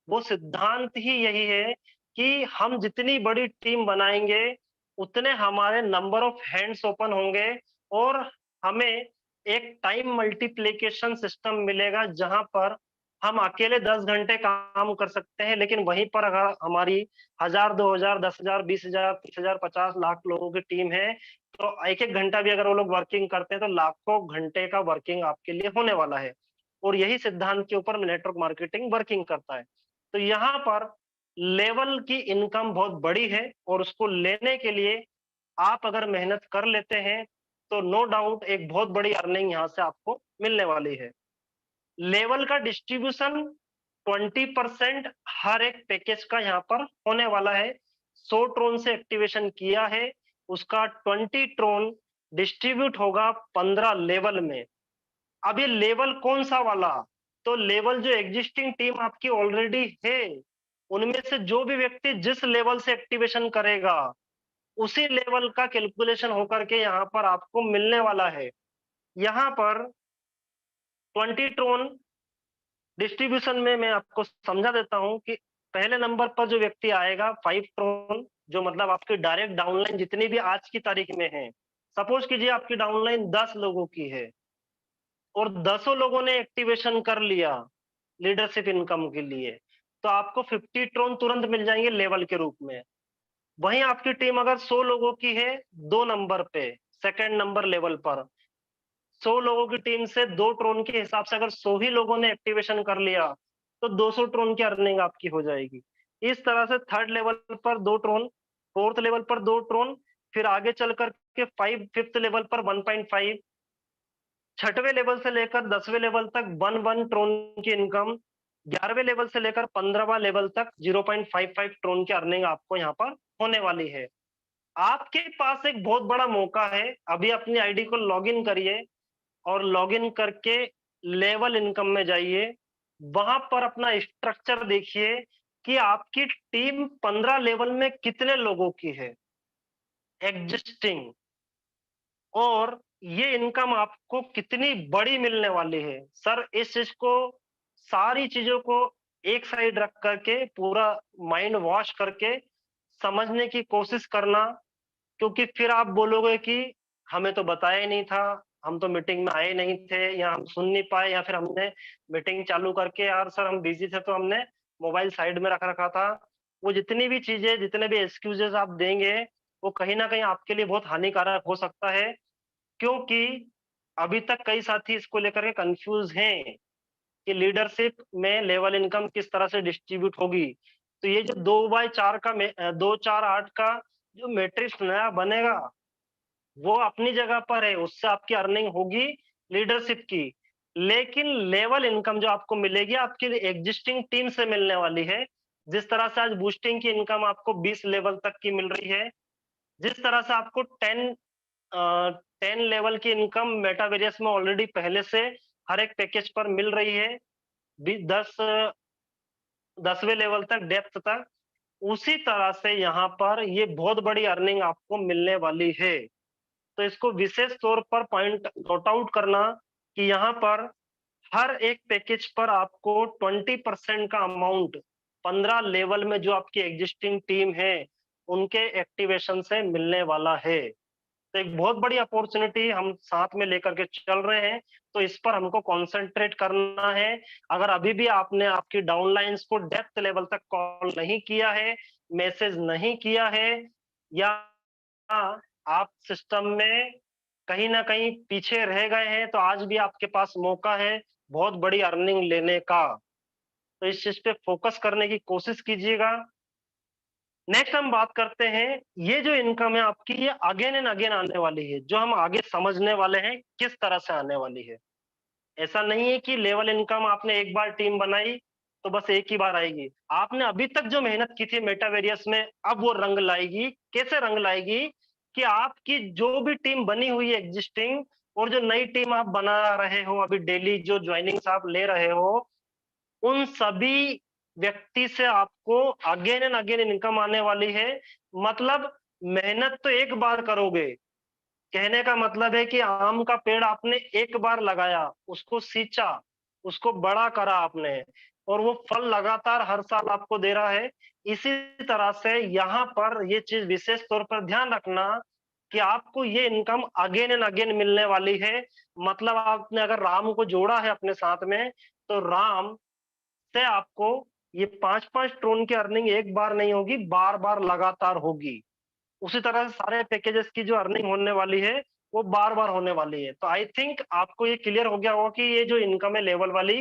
वो सिद्धांत ही यही है कि हम जितनी बड़ी टीम बनाएंगे उतने हमारे नंबर ऑफ हैंड्स ओपन होंगे और हमें एक टाइम मल्टीप्लिकेशन सिस्टम मिलेगा, जहां पर हम अकेले 10 घंटे काम कर सकते हैं, लेकिन वहीं पर अगर हमारी 1000, 2000, 10,000, 20,000, 30,000, 50 लाख लोगों की टीम है, तो एक-एक घंटा भी अगर वो लोग वर्किंग करते हैं, तो लाखों घंटे का वर्किंग आपके लिए होने वाला है। और यही सिद्धांत के ऊपर नेटवर्क मार्केटिंग वर्किंग करता है। तो यहाँ पर लेवल की इनकम बहुत बड़ी है और उसको लेने के लिए आप अगर मेहनत कर लेते हैं, तो नो डाउट एक बहुत बड़ी अर्निंग यहाँ से आपको मिलने वाली है। लेवल का डिस्ट्रीब्यूशन 20% हर एक पैकेज का यहाँ पर होने वाला है। 100 ट्रोन से एक्टिवेशन किया है, उसका 20 ट्रोन डिस्ट्रीब्यूट होगा 15 लेवल में। अब ये लेवल कौन सा वाला? तो लेवल जो एग्जिस्टिंग टीम आपकी ऑलरेडी है, उनमें से जो भी व्यक्ति जिस लेवल से एक्टिवेशन करेगा, उसी लेवल का कैलकुलेशन होकर के यहाँ पर आपको मिलने वाला है। यहाँ पर 20 ट्रोन डिस्ट्रीब्यूशन में मैं आपको समझा देता हूँ कि पहले नंबर पर जो व्यक्ति आएगा 5 ट्रोन, जो मतलब आपकी डायरेक्ट डाउनलाइन जितनी भी आज की तारीख में है। सपोज कीजिए आपकी डाउनलाइन 10 लोगों की है और 10 लोगों ने एक्टिवेशन कर लिया लीडरशिप इनकम के लिए, तो आपको 50 ट्रोन तुरंत मिल जाएंगे लेवल के रूप में। वहीं आपकी टीम अगर 100 लोगों की है, 2 नंबर पे सेकंड नंबर लेवल पर 100 लोगों की टीम से 2 ट्रोन के हिसाब से अगर 100 ही लोगों ने एक्टिवेशन कर लिया, तो 200 ट्रोन की अर्निंग आपकी हो जाएगी। इस तरह से थर्ड लेवल पर 2 ट्रोन, फोर्थ लेवल पर 2 ट्रोन, फिर आगे चल कर के 5 फिफ्थ लेवल पर 1.5, छठवें लेवल से लेकर 10वें लेवल तक 1 ट्रोन की इनकम, 11वें लेवल से लेकर 15वां लेवल तक 0.55 ट्रोन की अर्निंग आपको यहाँ पर होने वाली है। आपके पास एक बहुत बड़ा मौका है, अभी अपनी आईडी को लॉगिन करिए और लॉगिन करके लेवल इनकम में जाइए। वहां पर अपना स्ट्रक्चर देखिए कि आपकी टीम 15 लेवल में कितने लोगों की है एग्जिस्टिंग, और ये इनकम आपको कितनी बड़ी मिलने वाली है। सर इस चीज को, सारी चीजों को एक साइड रख करके पूरा माइंड वॉश करके समझने की कोशिश करना, क्योंकि फिर आप बोलोगे कि हमें तो बताया ही नहीं था, हम तो मीटिंग में आए नहीं थे, या हम सुन नहीं पाए, या फिर हमने मीटिंग चालू करके यार सर हम बिजी थे तो हमने मोबाइल साइड में रख रखा था। वो जितनी भी चीजें, जितने भी एक्सक्यूजेस आप देंगे, वो कहीं ना कहीं आपके लिए बहुत हानिकारक हो सकता है, क्योंकि अभी तक कई साथी इसको लेकर के कंफ्यूज हैं कि लीडरशिप में लेवल इनकम किस तरह से डिस्ट्रीब्यूट होगी। तो ये जो 2/4 का 2-4-8 का जो मैट्रिक्स नया बनेगा, वो अपनी जगह पर है, उससे आपकी अर्निंग होगी लीडरशिप की। लेकिन लेवल इनकम जो आपको मिलेगी, आपकी एग्जिस्टिंग टीम से मिलने वाली है। जिस तरह से आज बूस्टिंग की इनकम आपको 20 लेवल तक की मिल रही है, जिस तरह से आपको 10 लेवल की इनकम मेटावेरियस में ऑलरेडी पहले से हर एक पैकेज पर मिल रही है, 10वें लेवल तक डेप्थ तक, उसी तरह से यहाँ पर ये बहुत बड़ी अर्निंग आपको मिलने वाली है। तो इसको विशेष तौर पर पॉइंट नोट आउट करना कि यहाँ पर हर एक पैकेज पर आपको 20% का अमाउंट 15 लेवल में जो आपकी एग्जिस्टिंग टीम है, उनके एक्टिवेशन से मिलने वाला है। तो एक बहुत बड़ी अपॉर्चुनिटी हम साथ में लेकर के चल रहे हैं, तो इस पर हमको कंसंट्रेट करना है। अगर अभी भी आपने आपकी डाउनलाइंस को डेप्थ लेवल तक कॉल नहीं किया है, मैसेज नहीं किया है, या आप सिस्टम में कहीं ना कहीं पीछे रह गए हैं, तो आज भी आपके पास मौका है बहुत बड़ी अर्निंग लेने का। तो इस चीज पे फोकस करने की कोशिश कीजिएगा। नेक्स्ट हम बात करते हैं, ये जो इनकम है आपकी, ये अगेन एंड अगेन आने वाली है, जो हम आगे समझने वाले हैं किस तरह से आने वाली है। ऐसा नहीं है कि लेवल इनकम आपने एक बार टीम बनाई तो बस एक ही बार आएगी। आपने अभी तक जो मेहनत की थी मेटावेरियस में, अब वो रंग लाएगी। कैसे रंग लाएगी? कि आपकी जो भी टीम बनी हुई है एग्जिस्टिंग, और जो नई टीम आप बना रहे हो, अभी डेली जो ज्वाइनिंग्स आप ले रहे हो, उन सभी व्यक्ति से आपको अगेन एंड अगेन इनकम आने वाली है। मतलब मेहनत तो एक बार करोगे, कहने का मतलब है कि आम का पेड़ आपने एक बार लगाया, उसको सींचा, उसको बड़ा करा आपने, और वो फल लगातार हर साल आपको दे रहा है। इसी तरह से यहाँ पर ये चीज विशेष तौर पर ध्यान रखना कि आपको ये इनकम अगेन एंड अगेन मिलने वाली है। मतलब आपने अगर राम को जोड़ा है अपने साथ में, तो राम से आपको ये 5-5 ट्रोन की अर्निंग एक बार नहीं होगी, बार-बार लगातार होगी। उसी तरह से सारे पैकेजेस की जो अर्निंग होने वाली है, वो बार-बार होने वाली है। तो आई थिंक आपको ये क्लियर हो गया होगा कि ये जो इनकम है लेवल वाली,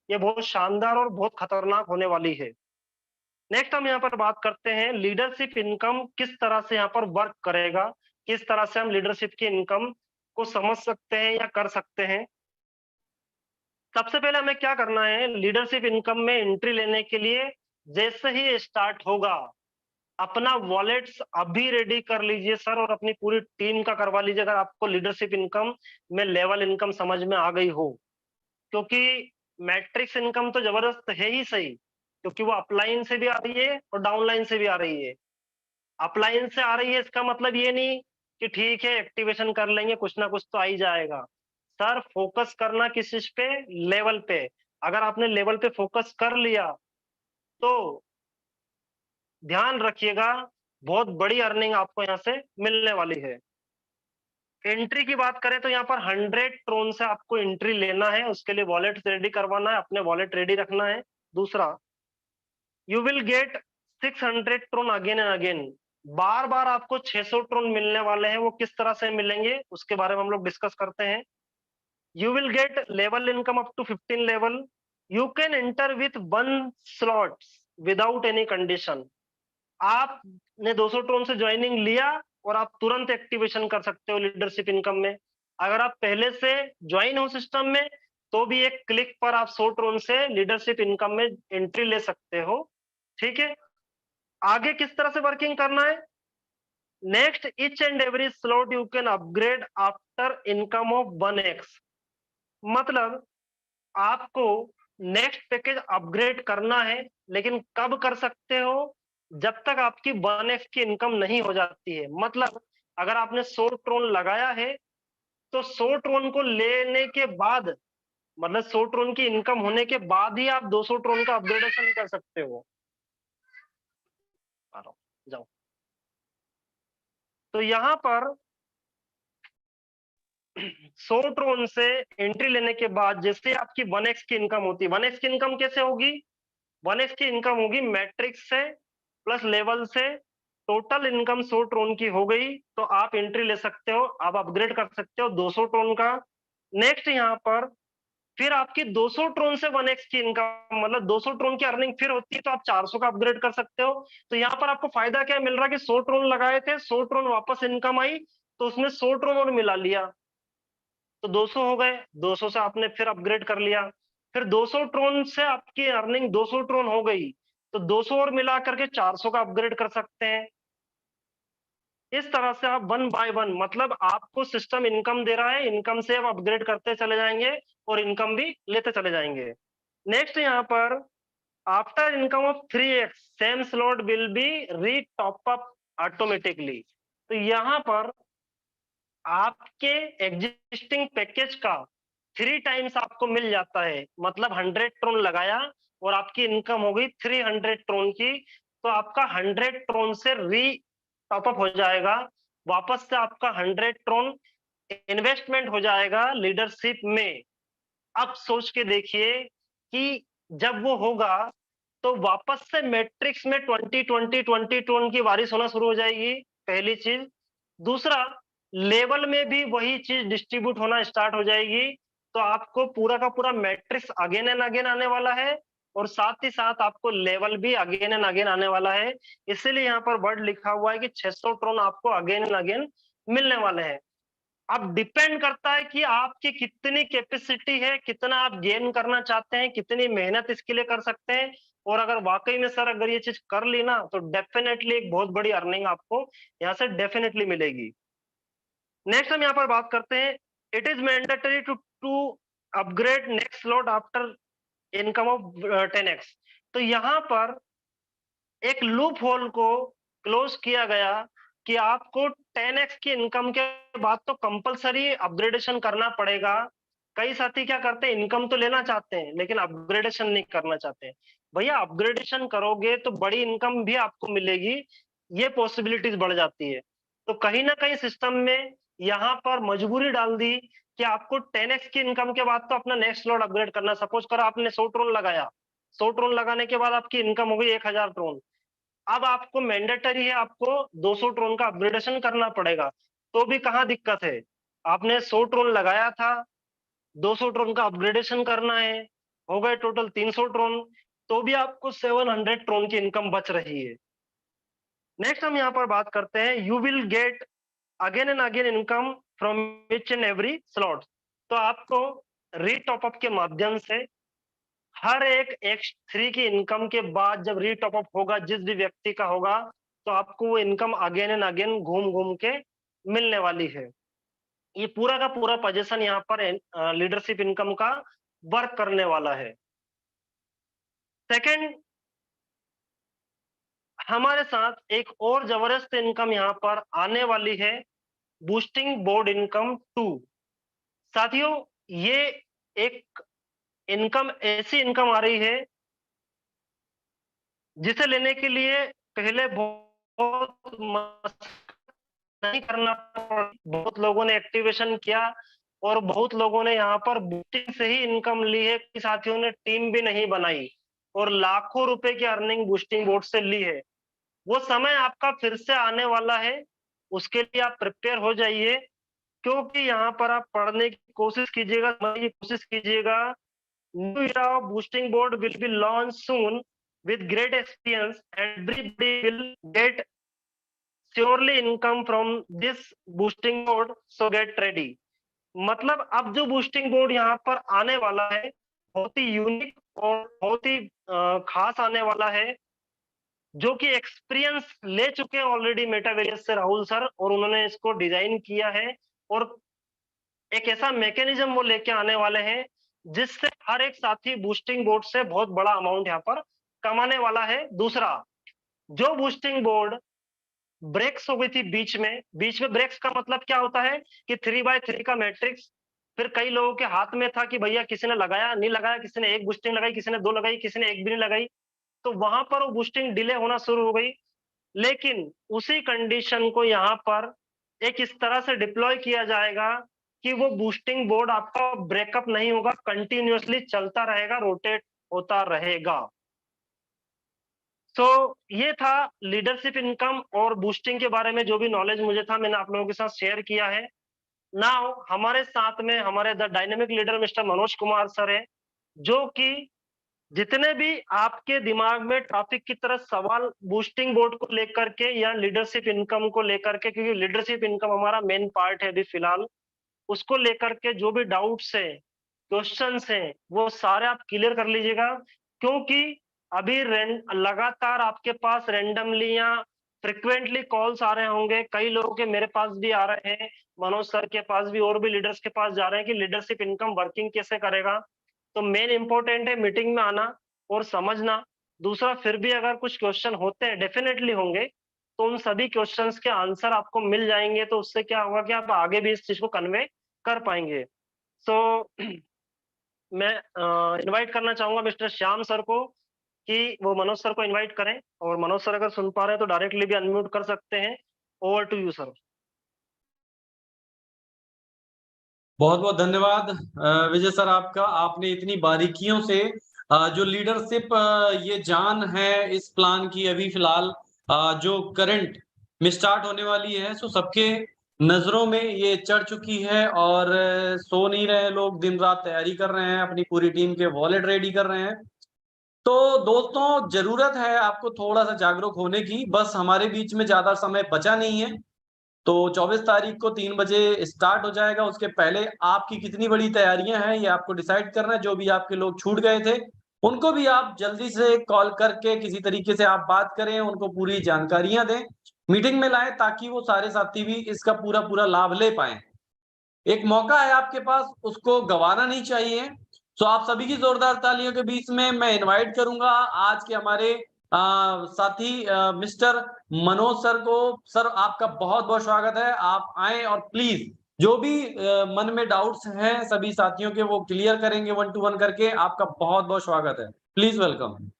ये बहुत शानदार और बहुत खतरनाक होने वाली है। नेक्स्ट हम यहाँ पर बात करते हैं लीडरशिप इनकम किस तरह से यहाँ पर वर्क करेगा, किस तरह से हम लीडरशिप की इनकम को समझ सकते हैं या कर सकते हैं। सबसे पहले हमें क्या करना है, लीडरशिप इनकम में एंट्री लेने के लिए जैसे ही स्टार्ट होगा, अपना वॉलेट्स अभी रेडी कर लीजिए सर, और अपनी पूरी टीम का करवा लीजिए अगर आपको लीडरशिप इनकम में लेवल इनकम समझ में आ गई हो। क्योंकि मैट्रिक्स इनकम तो जबरदस्त है ही सही, क्योंकि वो अपलाइन से भी आ रही है और डाउनलाइन से भी आ रही है। अपलाइन से आ रही है इसका मतलब ये नहीं कि ठीक है एक्टिवेशन कर लेंगे, कुछ ना कुछ तो आ ही जाएगा। सर फोकस करना किस चीज पे, लेवल पे। अगर आपने लेवल पे फोकस कर लिया तो ध्यान रखिएगा, बहुत बड़ी अर्निंग आपको यहाँ से मिलने वाली है। एंट्री की बात करें तो यहाँ पर 100 ट्रोन से आपको एंट्री लेना है, उसके लिए वॉलेट रेडी करवाना है, अपने वॉलेट रेडी रखना है। दूसरा, you will get 600 Tron again and again. बार बार आपको 600 ट्रोन मिलने वाले हैं, वो किस तरह से मिलेंगे उसके बारे में हम लोग डिस्कस करते हैं। You will get level income up to 15 level. You can enter with 1 slot without any condition. आपने 200 ट्रोन से ज्वाइनिंग लिया और आप तुरंत एक्टिवेशन कर सकते हो लीडरशिप इनकम में। अगर आप पहले से ज्वाइन हो सिस्टम में तो भी एक क्लिक पर आप 100 ट्रोन से लीडरशिप इनकम में एंट्री ले सकते हो। ठीक है, आगे किस तरह से वर्किंग करना है। Next, each and every slot you can upgrade after income of 1x। मतलब आपको नेक्स्ट पैकेज अपग्रेड करना है, लेकिन कब कर सकते हो, जब तक आपकी 1x की इनकम नहीं हो जाती है। मतलब अगर आपने 100 ट्रोन लगाया है तो 100 ट्रोन को लेने के बाद, मतलब 100 ट्रोन की इनकम होने के बाद ही आप 200 ट्रोन का अपग्रेडेशन कर सकते हो। आ रहा हूं, जाओ। तो यहां पर 100 ट्रोन से एंट्री लेने के बाद जैसे आपकी 1x की इनकम होती है, 1x की इनकम कैसे होगी, 1x की इनकम होगी मैट्रिक्स से प्लस लेवल से। टोटल इनकम 100 ट्रोन की हो गई तो आप एंट्री ले सकते हो, आप अपग्रेड कर सकते हो 200 ट्रोन का। नेक्स्ट यहाँ पर फिर आपकी 200 ट्रोन से 1x की इनकम, मतलब 200 ट्रोन की अर्निंग फिर होती है तो आप 400 का अपग्रेड कर सकते हो। तो यहाँ पर आपको फायदा क्या मिल रहा है कि 100 ट्रोन लगाए थे, 100 ट्रोन वापस इनकम आई तो उसमें 100 ट्रोन और मिला लिया तो 200 हो गए, 200 से आपने फिर अपग्रेड कर लिया। फिर 200 ट्रोन से आपकी अर्निंग 200 ट्रोन हो गई तो 200 और मिला करके 400 का अपग्रेड कर सकते हैं। इस तरह से आप 1 बाय 1, मतलब आपको सिस्टम इनकम दे रहा है, इनकम से आप अपग्रेड करते चले जाएंगे और इनकम भी लेते चले जाएंगे। नेक्स्ट यहाँ पर after income of 3x same slot will be री टॉप अप ऑटोमेटिकली। तो यहाँ पर आपके एग्जिस्टिंग पैकेज का 3 टाइम्स आपको मिल जाता है। मतलब 100 ट्रोन लगाया और आपकी इनकम हो गई 300 ट्रोन की, तो आपका 100 ट्रोन से री टॉपअप हो जाएगा, वापस से आपका 100 ट्रोन इन्वेस्टमेंट हो जाएगा लीडरशिप में। अब सोच के देखिए कि जब वो होगा तो वापस से मैट्रिक्स में 20 ट्रोन की बारिश होना शुरू हो जाएगी, पहली चीज। दूसरा, लेवल में भी वही चीज डिस्ट्रीब्यूट होना स्टार्ट हो जाएगी, तो आपको पूरा का पूरा मैट्रिक्स अगेन एंड अगेन आने वाला है और साथ ही साथ आपको लेवल भी अगेन एंड अगेन आने वाला है। इसीलिए यहाँ पर वर्ड लिखा हुआ है कि 600 ट्रोन आपको अगेन एंड अगेन मिलने वाले हैं। अब डिपेंड करता है कि आपकी कितनी कैपेसिटी है, कितना आप गेन करना चाहते हैं, कितनी मेहनत इसके लिए कर सकते हैं। और अगर वाकई में सर अगर ये चीज कर ली ना तो डेफिनेटली एक बहुत बड़ी अर्निंग आपको यहाँ से डेफिनेटली मिलेगी। नेक्स्ट हम यहाँ पर बात करते हैं, it is mandatory to upgrade next slot after income of 10x। तो यहाँ पर एक लूप होल को क्लोज किया गया कि आपको 10x की इनकम के बाद तो कंपलसरी अपग्रेडेशन करना पड़ेगा। कई साथी क्या करते हैं, इनकम तो लेना चाहते हैं लेकिन अपग्रेडेशन नहीं करना चाहते। भैया अपग्रेडेशन करोगे तो बड़ी इनकम भी आपको मिलेगी, ये पॉसिबिलिटीज बढ़ जाती है। तो कहीं ना कहीं सिस्टम में यहाँ पर मजबूरी डाल दी कि आपको 10x की इनकम के बाद तो अपना नेक्स्ट स्लॉट अपग्रेड करना। सपोज करो आपने 100 ट्रोन लगाया 100 ट्रोन लगाने के बाद आपकी इनकम हो गई 1000 ट्रोन। अब आपको मैंडेटरी है, आपको 200 ट्रोन का अपग्रेडेशन करना पड़ेगा। तो भी कहाँ दिक्कत है, आपने 100 ट्रोन लगाया था, 200 ट्रोन का अपग्रेडेशन करना है, हो गए टोटल 300 ट्रोन, तो भी आपको 700 ट्रोन की इनकम बच रही है। नेक्स्ट हम यहाँ पर बात करते हैं, you will gate again and again income from each and every slot. तो आपको रीटॉप अप के माध्यम से हर एक X3 की इनकम के बाद जब रीटॉप अप होगा, जिस भी व्यक्ति का होगा, तो आपको वो इनकम अगेन एंड अगेन घूम घूम के मिलने वाली है। ये पूरा का पूरा पोजीशन यहाँ पर लीडरशिप इनकम का वर्क करने वाला है। सेकंड, हमारे साथ एक और जबरदस्त इनकम यहाँ पर आने वाली है, बूस्टिंग बोर्ड इनकम 2। साथियों, ये एक इनकम ऐसी इनकम आ रही है जिसे लेने के लिए पहले बहुत नहीं करना पड़ा, बहुत लोगों ने एक्टिवेशन किया और बहुत लोगों ने यहाँ पर बूस्टिंग से ही इनकम ली है। साथियों ने टीम भी नहीं बनाई और लाखों रुपए की अर्निंग बूस्टिंग बोर्ड से ली है। वो समय आपका फिर से आने वाला है, उसके लिए आप प्रिपेयर हो जाइए, क्योंकि यहाँ पर आप पढ़ने की कोशिश कीजिएगा, समझने की कोशिश कीजिएगा। New era of boosting board will be launched soon with great experience. Everybody will get surely income from this boosting board, so get ready. मतलब अब जो बूस्टिंग बोर्ड यहाँ पर आने वाला है, बहुत ही यूनिक और बहुत ही खास आने वाला है, जो कि एक्सपीरियंस ले चुके हैं ऑलरेडी मेटावेरियस से राहुल सर, और उन्होंने इसको डिजाइन किया है और एक ऐसा मैकेनिज्म वो लेके आने वाले हैं जिससे हर एक साथी बूस्टिंग बोर्ड से बहुत बड़ा अमाउंट यहाँ पर कमाने वाला है। दूसरा, जो बूस्टिंग बोर्ड ब्रेक्स हो गई थी बीच में ब्रेक्स का मतलब क्या होता है कि 3x3 का मैट्रिक्स फिर कई लोगों के हाथ में था कि भैया किसी ने लगाया नहीं लगाया, किसी ने एक बूस्टिंग लगाई, किसी ने दो लगाई, किसी ने एक भी नहीं लगाई, तो वहां पर वो बूस्टिंग डिले होना शुरू हो गई। लेकिन उसी कंडीशन को यहाँ पर एक इस तरह से डिप्लॉय किया जाएगा कि वो बूस्टिंग बोर्ड आपका ब्रेकअप नहीं होगा, कंटिन्यूअसली चलता रहेगा, रोटेट होता रहेगा। तो ये था लीडरशिप इनकम और बूस्टिंग के बारे में जो भी नॉलेज मुझे था, मैंने आप लोगों के साथ शेयर किया है। नाउ हमारे साथ में हमारे the dynamic leader mister Manoj Kumar sir है, जो कि जितने भी आपके दिमाग में टॉपिक की तरह सवाल बूस्टिंग बोर्ड को लेकर के या लीडरशिप इनकम को लेकर के, क्योंकि लीडरशिप इनकम हमारा मेन पार्ट है अभी फिलहाल, उसको लेकर के जो भी डाउट्स है, क्वेश्चंस हैं, वो सारे आप क्लियर कर लीजिएगा। क्योंकि अभी लगातार आपके पास रेंडमली या फ्रिक्वेंटली कॉल्स आ रहे होंगे, कई लोगों के मेरे पास भी आ रहे हैं, मनोज सर के पास भी और भी लीडर्स के पास जा रहे हैं कि लीडरशिप इनकम वर्किंग कैसे करेगा। तो मेन इंपॉर्टेंट है मीटिंग में आना और समझना। दूसरा, फिर भी अगर कुछ क्वेश्चन होते हैं, डेफिनेटली होंगे, तो उन सभी क्वेश्चंस के आंसर आपको मिल जाएंगे, तो उससे क्या होगा कि आप आगे भी इस चीज को कन्वे कर पाएंगे। सो मैं इनवाइट करना चाहूंगा मिस्टर श्याम सर को कि वो मनोज सर को इनवाइट करें, और मनोज सर अगर सुन पा रहे हैं तो डायरेक्टली भी अनम्यूट कर सकते हैं। Over to you sir. बहुत बहुत धन्यवाद विजय सर आपका। आपने इतनी बारीकियों से जो लीडरशिप ये जान है इस प्लान की अभी फिलहाल जो करंट में स्टार्ट होने वाली है, सो सबके नजरों में ये चढ़ चुकी है और सो नहीं रहे लोग, दिन रात तैयारी कर रहे हैं, अपनी पूरी टीम के वॉलेट रेडी कर रहे हैं। तो दोस्तों, जरूरत है आपको थोड़ा सा जागरूक होने की, बस हमारे बीच में ज्यादा समय बचा नहीं है। तो 24 तारीख को 3 बजे स्टार्ट हो जाएगा। उसके पहले आपकी कितनी बड़ी तैयारियां हैं ये आपको डिसाइड करना है। जो भी आपके लोग छूट गए थे उनको भी आप जल्दी से कॉल करके किसी तरीके से आप बात करें, उनको पूरी जानकारियां दें, मीटिंग में लाएं, ताकि वो सारे साथी भी इसका पूरा पूरा लाभ ले पाए। एक मौका है आपके पास, उसको गंवाना नहीं चाहिए। तो आप सभी की जोरदार तालियों के बीच में मैं इनवाइट करूंगा आज के हमारे साथी मिस्टर मनोज सर को। सर, आपका बहुत बहुत स्वागत है, आप आए और प्लीज जो भी मन में डाउट्स हैं सभी साथियों के वो क्लियर करेंगे 1 to 1 करके। आपका बहुत बहुत स्वागत है, प्लीज वेलकम।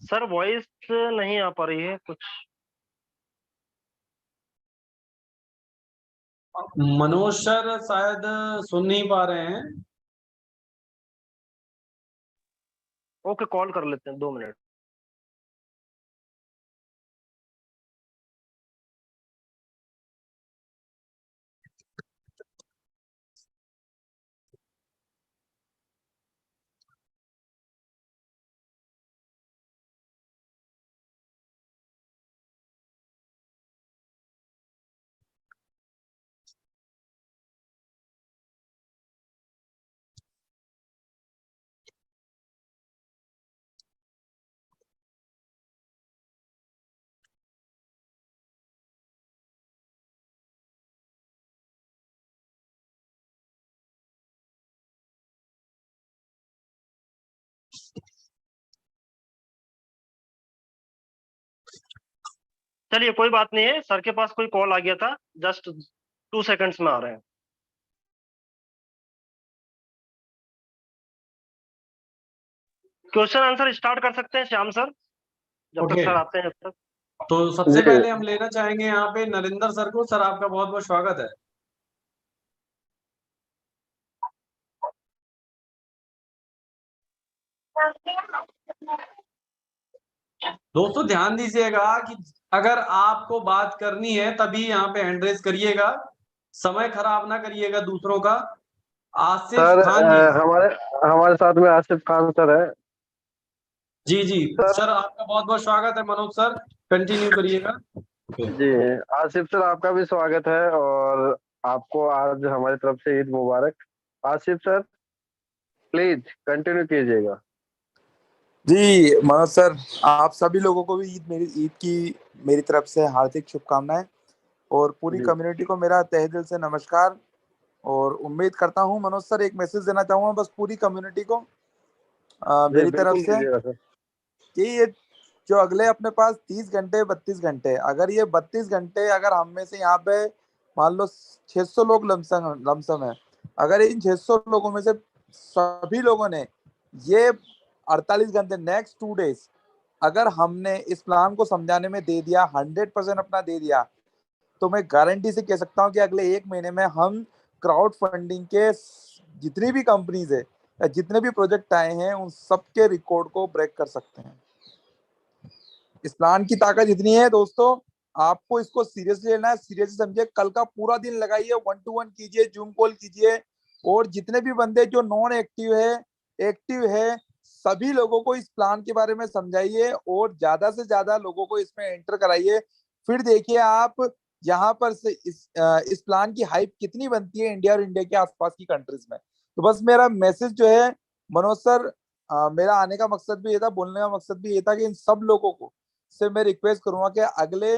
सर वॉइस नहीं आ पा रही है कुछ। मनोज सर शायद सुन नहीं पा रहे हैं। ओके, कॉल कर लेते हैं, 2 मिनट। चलिए कोई बात नहीं है, सर के पास कोई कॉल आ गया था, जस्ट 2 सेकंड्स में आ रहे हैं। क्वेश्चन आंसर स्टार्ट कर सकते हैं श्याम सर, जब तक ओके, सर आते हैं जब तक। तो सबसे जी। पहले हम लेना चाहेंगे यहाँ पे नरेंद्र सर को। सर आपका बहुत बहुत स्वागत है। दोस्तों ध्यान दीजिएगा कि अगर आपको बात करनी है तभी यहाँ पे हैंड रेज करिएगा, समय खराब ना करिएगा दूसरों का। आसिफ सर खान जी। हमारे हमारे साथ में आसिफ खान सर है। जी जी। सर सर आपका बहुत बहुत स्वागत है मनोज सर, कंटिन्यू करिएगा। जी, आसिफ सर आपका भी स्वागत है, और आपको आज हमारी तरफ से ईद मुबारक। आसिफ सर प्लीज कंटिन्यू कीजिएगा। जी मनोज सर, आप सभी लोगों को भी ईद की मेरी तरफ से हार्दिक शुभकामनाएं, और पूरी जी कम्युनिटी को मेरा तहे दिल से नमस्कार। और उम्मीद करता हूं मनोज सर, एक मैसेज देना चाहूंगा बस पूरी कम्युनिटी को जी, मेरी तरफ बिल्कुल से, दीजिएगा सर। कि ये जो अगले अपने पास 30 घंटे 32 घंटे, अगर ये 32 घंटे अगर हम में से यहाँ पे मान लो 600 लोग लमसम है, अगर इन 600 लोगों में से सभी लोगों ने ये 48 घंटे नेक्स्ट 2 डेज अगर हमने इस प्लान को समझाने में दे दिया, 100% अपना दे दिया, तो मैं गारंटी से कह सकता हूँ कि अगले 1 महीने में हम क्राउड फंडिंग के जितनी भी कंपनीज है या जितने भी प्रोजेक्ट आए हैं उन सबके रिकॉर्ड को ब्रेक कर सकते हैं। इस प्लान की ताकत इतनी है दोस्तों, आपको इसको सीरियसली लेना है, सीरियसली समझिए। कल का पूरा दिन लगाइए, 1-to-1 कीजिए, जूम कॉल कीजिए, और जितने भी बंदे जो नॉन एक्टिव है, एक्टिव है, सभी लोगों को इस प्लान के बारे में समझाइए और ज्यादा से ज्यादा लोगों को इसमें एंटर कराइए। फिर देखिए आप यहाँ पर से इस प्लान की हाइप कितनी बनती है इंडिया और इंडिया के आसपास की कंट्रीज में। तो बस मेरा मैसेज जो है मनोज सर, मेरा आने का मकसद भी ये था, बोलने का मकसद भी ये था कि इन सब लोगों को से मैं रिक्वेस्ट करूंगा कि अगले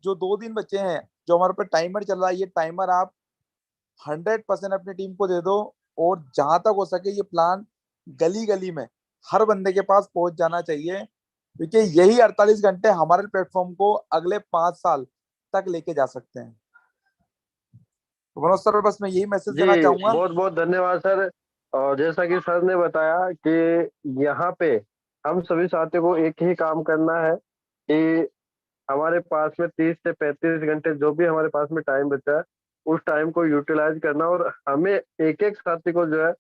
जो 2 दिन बचे हैं, जो हमारे पे टाइमर चल रहा है, ये टाइमर आप 100% अपनी टीम को दे दो, और जहां तक हो सके ये प्लान गली गली में हर बंदे के पास पहुंच जाना चाहिए, क्योंकि यही 48 घंटे हमारे प्लेटफॉर्म को अगले 5 साल तक लेके जा सकते हैं। तो मनोज सर बस मैं यही मैसेज जी, देना चाहूंगा। बहुत बहुत धन्यवाद सर। और जैसा कि सर ने बताया कि यहाँ पे हम सभी साथियों को एक ही काम करना है कि हमारे पास में 30 से 35 घंटे जो भी हमारे पास में टाइम बचा है, उस टाइम को यूटिलाइज करना, और हमें एक एक साथी को जो है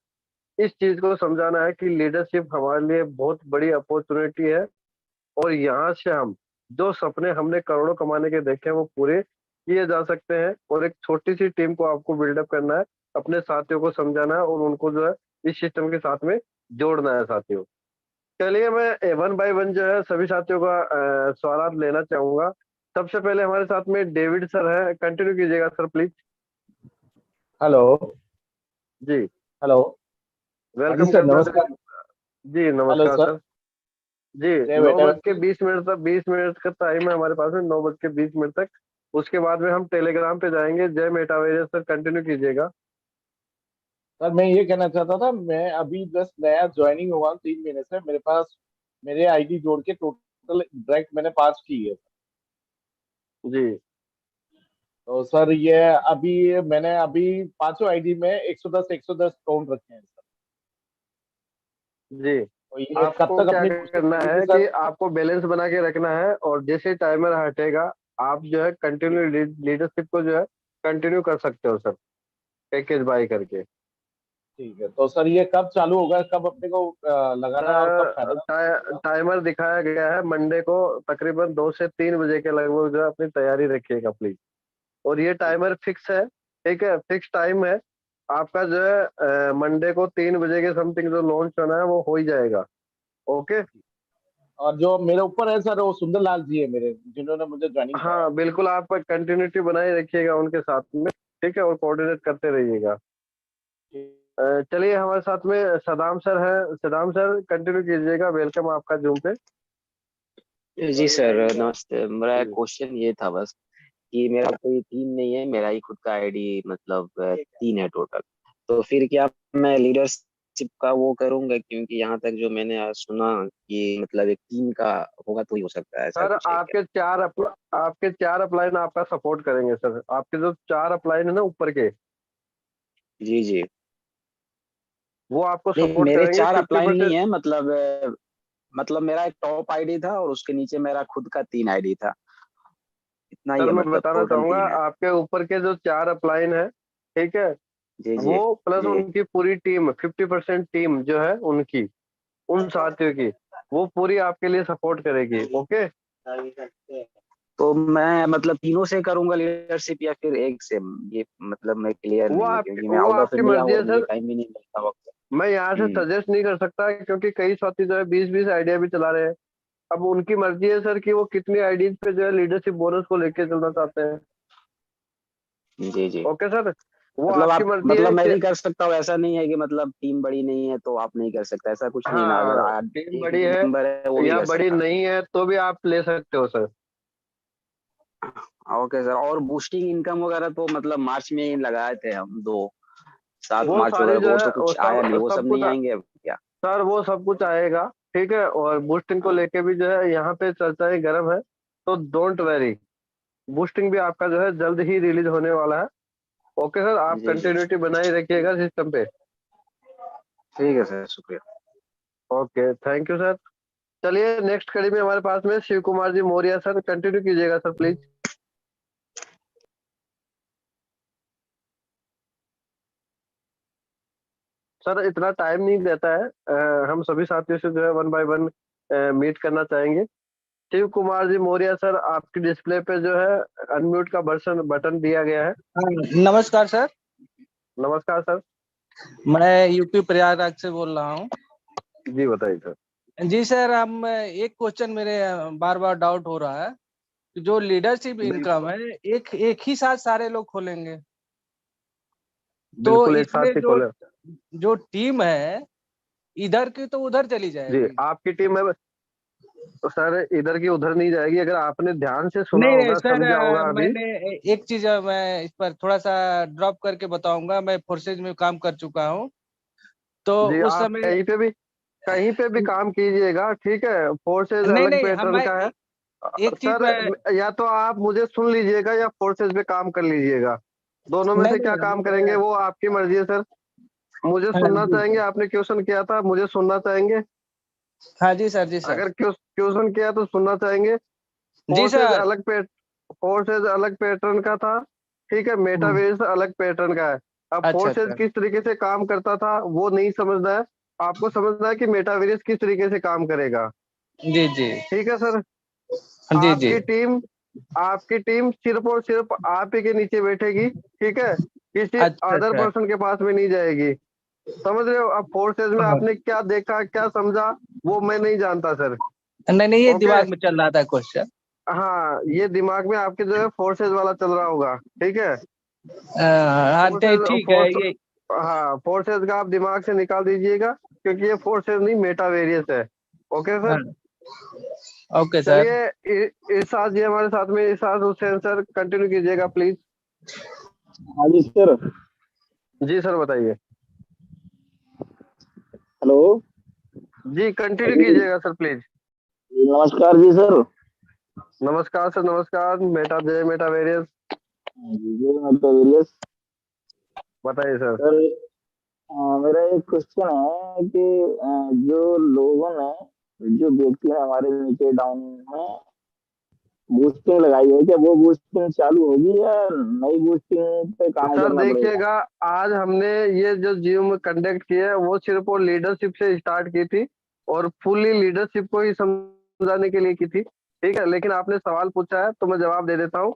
इस चीज को समझाना है कि लीडरशिप हमारे लिए बहुत बड़ी अपॉर्चुनिटी है, और यहाँ से हम जो सपने हमने करोड़ों कमाने के देखे हैं वो पूरे किए जा सकते हैं। और एक छोटी सी टीम को आपको बिल्डअप करना है, अपने साथियों को समझाना है, और उनको जो है इस सिस्टम के साथ में जोड़ना है साथियों। चलिए मैं 1 बाय 1 जो है सभी साथियों का सवाल लेना चाहूंगा। सबसे पहले हमारे साथ में डेविड सर है, कंटिन्यू कीजिएगा सर प्लीज। हेलो। जी, हेलो। हाँ जी वेलकम सर, करते हैं नमस्कार। सर। जी हेलो नमस्कार सर। सर। जी, जय 9:20 तक 20 मिनट का टाइम है हमारे पास में, 9:20 तक। उसके बाद में हम टेलीग्राम पे जाएंगे। जय मेटावेरियस सर, कंटिन्यू कीजिएगा। सर, मैं ये कहना चाहता था, मैं अभी जस्ट नया ज्वाइनिंग हुआ 3 महीने से। मेरे पास मेरे आईडी जोड़ के टोटल डायरेक्ट मैंने 5 की है। जी तो सर ये अभी मैंने अभी पांचों आईडी में 110 110 काउंट रखे हैं सर। जी तो ये कब आपको तक क्या अपनी करना है सर? कि आपको बैलेंस बना के रखना है, और जैसे टाइमर हटेगा आप जो है कंटिन्यू लीडरशिप को जो है कंटिन्यू कर सकते हो सर, पैकेज बाय करके। ठीक है, तो सर ये कब चालू होगा, कब अपने को लगाना है और कब फाइनल? टाइमर दिखाया गया है मंडे को तकरीबन 2 से 3 बजे के लगभग जो है अपनी तैयारी रखिएगा प्लीज। और ये टाइमर फिक्स है, ठीक है, फिक्स टाइम है आपका जो है मंडे को 3 बजे के समथिंग जो लॉन्च होना है वो हो ही जाएगा। ओके। और जो मेरे ऊपर है सर वो सुंदर लाल जी है मेरे, जिन्होंने मुझे ज्वाइनिंग कराया। हाँ बिल्कुल, आप कंटिन्यूटी बनाए रखिएगा उनके साथ में, ठीक है, और कोऑर्डिनेट करते रहिएगा। चलिए हमारे साथ में सदाम सर हैं, सदाम सर कंटिन्यू कीजिएगा, वेलकम आपका जूम पे। जी सर, नमस्ते। मेरा क्वेश्चन ये था बस कि मेरा कोई टीम नहीं है, मेरा ही खुद का आईडी मतलब 3 है टोटल। तो फिर क्या मैं लीडरशिप का वो करूंगा? क्योंकि यहाँ तक जो मैंने आज सुना कि मतलब एक टीम का होगा तो ही हो सकता है, ऐसा सर कुछ है क्या? आपके 4 अपलाइन आपका सपोर्ट करेंगे सर, आपके जो 4 अपलाइन है ना ऊपर के, जी जी। वो आपको नहीं, सपोर्ट मेरे करेंगे 4 अपलाइन नहीं 50%। है, मतलब मेरा एक टॉप आईडी था और उसके नीचे मेरा खुद का 3 आईडी था। इतना ही सर है, मैं मतलब बताना टोटल चाहूंगा 3 है। आपके ऊपर के जो 4 अपलाइन है, ठीक है, जी जी। वो प्लस जी उनकी पूरी टीम 50% टीम जो है उनकी, उन साथियों की, वो पूरी आपके लिए सपोर्ट करेगी। ओके। तो मैं मतलब तीनों से करूंगा लीडरशिप या फिर एक से? ये मतलब मैं क्लियर नहीं हूँ, क्योंकि मैं वो आउट ऑफ आपकी इंडिया मर्जी हूँ है और मुझे सर, टाइम भी नहीं मिलता वक्त। मैं यहाँ से हम्म। सजेस्ट नहीं कर सकता क्योंकि कई साथी जो है 20-20 आइडिया भी चला रहे हैं। अब उनकी मर्जी है सर कि वो कितनी आईडीज पे जो है लीडरशिप बोनस को लेके चलना चाहते हैं। जी जी। ओके सर, वो मतलब आपकी आप मर्जी मतलब है मैं कि भी कर सकता हूँ, ऐसा नहीं है कि मतलब टीम बड़ी नहीं है तो आप नहीं कर सकते, ऐसा कुछ नहीं है ना? अगर हाँ टीम एक बड़ी भी है मेंबर है वो भी या कर बड़ी सकता नहीं है तो भी आप ले सकते हो सर। है। ओके सर, और बूस्टिंग इनकम वगैरह तो मतलब मार्च में ही लगाए थे हम, 7 वो मार्च सारी वगैरह को, जो वो है तो वो कुछ आया नहीं, वो सब सब कुछ नहीं आएंगे अब क्या? सर वो सब कुछ आएगा, ठीक है, और बूस्टिंग को लेके भी जो है यहाँ पे चर्चाएं गर्म है, तो डोंट वेरी, बूस्टिंग भी आपका जो है जल्द ही रिलीज होने वाला है। ओके सर, आप जी जी। कंटिन्यूटी बनाए रखिएगा सिस्टम पे। ठीक है सर, शुक्रिया। Okay thank you sir. चलिए नेक्स्ट कड़ी में हमारे पास में शिव कुमार जी मौर्य सर, कंटिन्यू कीजिएगा सर प्लीज। सर इतना टाइम नहीं देता है, हम सभी साथियों से जो है 1 बाय 1 मीट करना चाहेंगे। शिव कुमार जी मौर्य सर, आपकी डिस्प्ले पे जो है अनम्यूट का बटन दिया गया है। हाँ, नमस्कार सर। नमस्कार सर। मैं यूपी प्रयागराज से बोल रहा हूँ। जी बताइए सर। जी सर, हम एक क्वेश्चन मेरे बार बार डाउट हो रहा है कि जो लीडरशिप इनकम है एक एक ही साथ सारे लोग खोलेंगे, तो बिल्कुल एक साथ इसमें ही जो खोले। जो टीम है इधर की तो उधर चली जी जाएगी। आपकी टीम है तो सर इधर की उधर नहीं जाएगी, अगर आपने ध्यान से सुना नहीं नहीं होगा सर, समझा होगा अभी। मैंने एक चीज मैं इस पर थोड़ा सा ड्रॉप करके बताऊंगा। मैं फोर्सेज में काम कर चुका हूँ, तो जी उस आप समय कहीं पे भी काम कीजिएगा, ठीक है, फोर्सेज नहीं अलग नहीं हम पैटर्न मैं का है। एक चीज मैं सर या तो आप मुझे सुन लीजिएगा या फोर्सेज पे काम कर लीजिएगा, दोनों में नहीं से नहीं क्या काम करेंगे हम वो आपकी मर्जी है सर। मुझे हाँ सुनना जी चाहेंगे, सर। आपने क्वेश्चन किया था, मुझे सुनना चाहेंगे? हाँ जी सर। जी सर। अगर क्वेश्चन किया तो सुनना चाहेंगे। जी फोर्सेज सर। अलग फोर्सेज अलग पैटर्न का था, ठीक है, मेटावेज अलग पैटर्न का है। अब अच्छा फोर्सेज अच्छा। किस तरीके से काम करता था वो नहीं समझना है, आपको समझना है कि मेटावेज किस तरीके से काम करेगा। जी जी। ठीक है सर। जी जी। आपकी टीम सिर्फ और सिर्फ आप ही के नीचे बैठेगी, ठीक है, किसी अच्छा अदर अच्छा। पर्सन के पास में नहीं जाएगी। समझ रहे हो? अब फोर्सेज में हाँ। आपने क्या देखा क्या समझा वो मैं नहीं जानता सर। नहीं नहीं, ये ओके। दिमाग में चल रहा था क्वेश्चन। हाँ ये दिमाग में आपके जो है फोर्सेज वाला चल रहा होगा, ठीक है, हाँ फोर्सेज ठीक है फोर्स ये। हाँ फोर्सेज का आप दिमाग से निकाल दीजिएगा क्योंकि ये फोर्सेज नहीं मेटा वेरियस है। ओके हाँ, सर। Okay sir. चलिए इरशाद जी हमारे साथ में, इरशाद हुसैन सर कंटिन्यू कीजिएगा प्लीज। हाँ जी सर। जी सर बताइए। हेलो। जी कंटिन्यू जी कीजिएगा सर प्लीज। नमस्कार जी सर। नमस्कार सर, नमस्कार, मेटा जय मेटा वेरियस। जी मैं तो विलियस बताइए सर। सर, मेरा एक क्वेश्चन है कि जो लोगों ने, जो व्यक्ति है हमारे नीचे डाउन में बूस्टिंग लगाई है, क्या वो बूस्टिंग चालू होगी या नई बूस्टिंग पे काम सर करना पड़ेगा? देखिएगा, आज हमने ये जो जिम कंडक्ट किया है वो सिर्फ और लीडरशिप से स्टार्ट की थी और फुल्ली लीडरशिप को ही समझाने के लिए की थी। ठीक है, लेकिन आपने सवाल पूछा है तो मैं जवाब दे देता हूँ।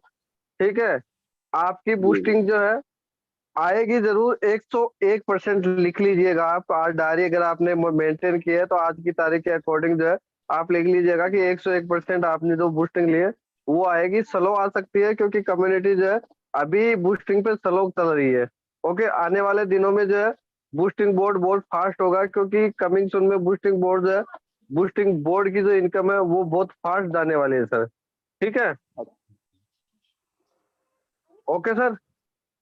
ठीक है, आपकी जी जी। बूस्टिंग जो है आएगी जरूर। 101% लिख लीजिएगा आप। आज डायरी अगर आपने मेंटेन की है तो आज की तारीख के अकॉर्डिंग जो है आप लिख लीजिएगा कि 101% आपने जो बूस्टिंग ली है वो आएगी। स्लो आ सकती है क्योंकि कम्युनिटी जो है अभी बूस्टिंग पे स्लो चल रही है। ओके, आने वाले दिनों में जो है बूस्टिंग बोर्ड बहुत फास्ट होगा क्योंकि कमिंग सून में बूस्टिंग बोर्ड जो है, बूस्टिंग बोर्ड की जो इनकम है वो बहुत फास्ट जाने वाली है सर। ठीक है, ओके सर।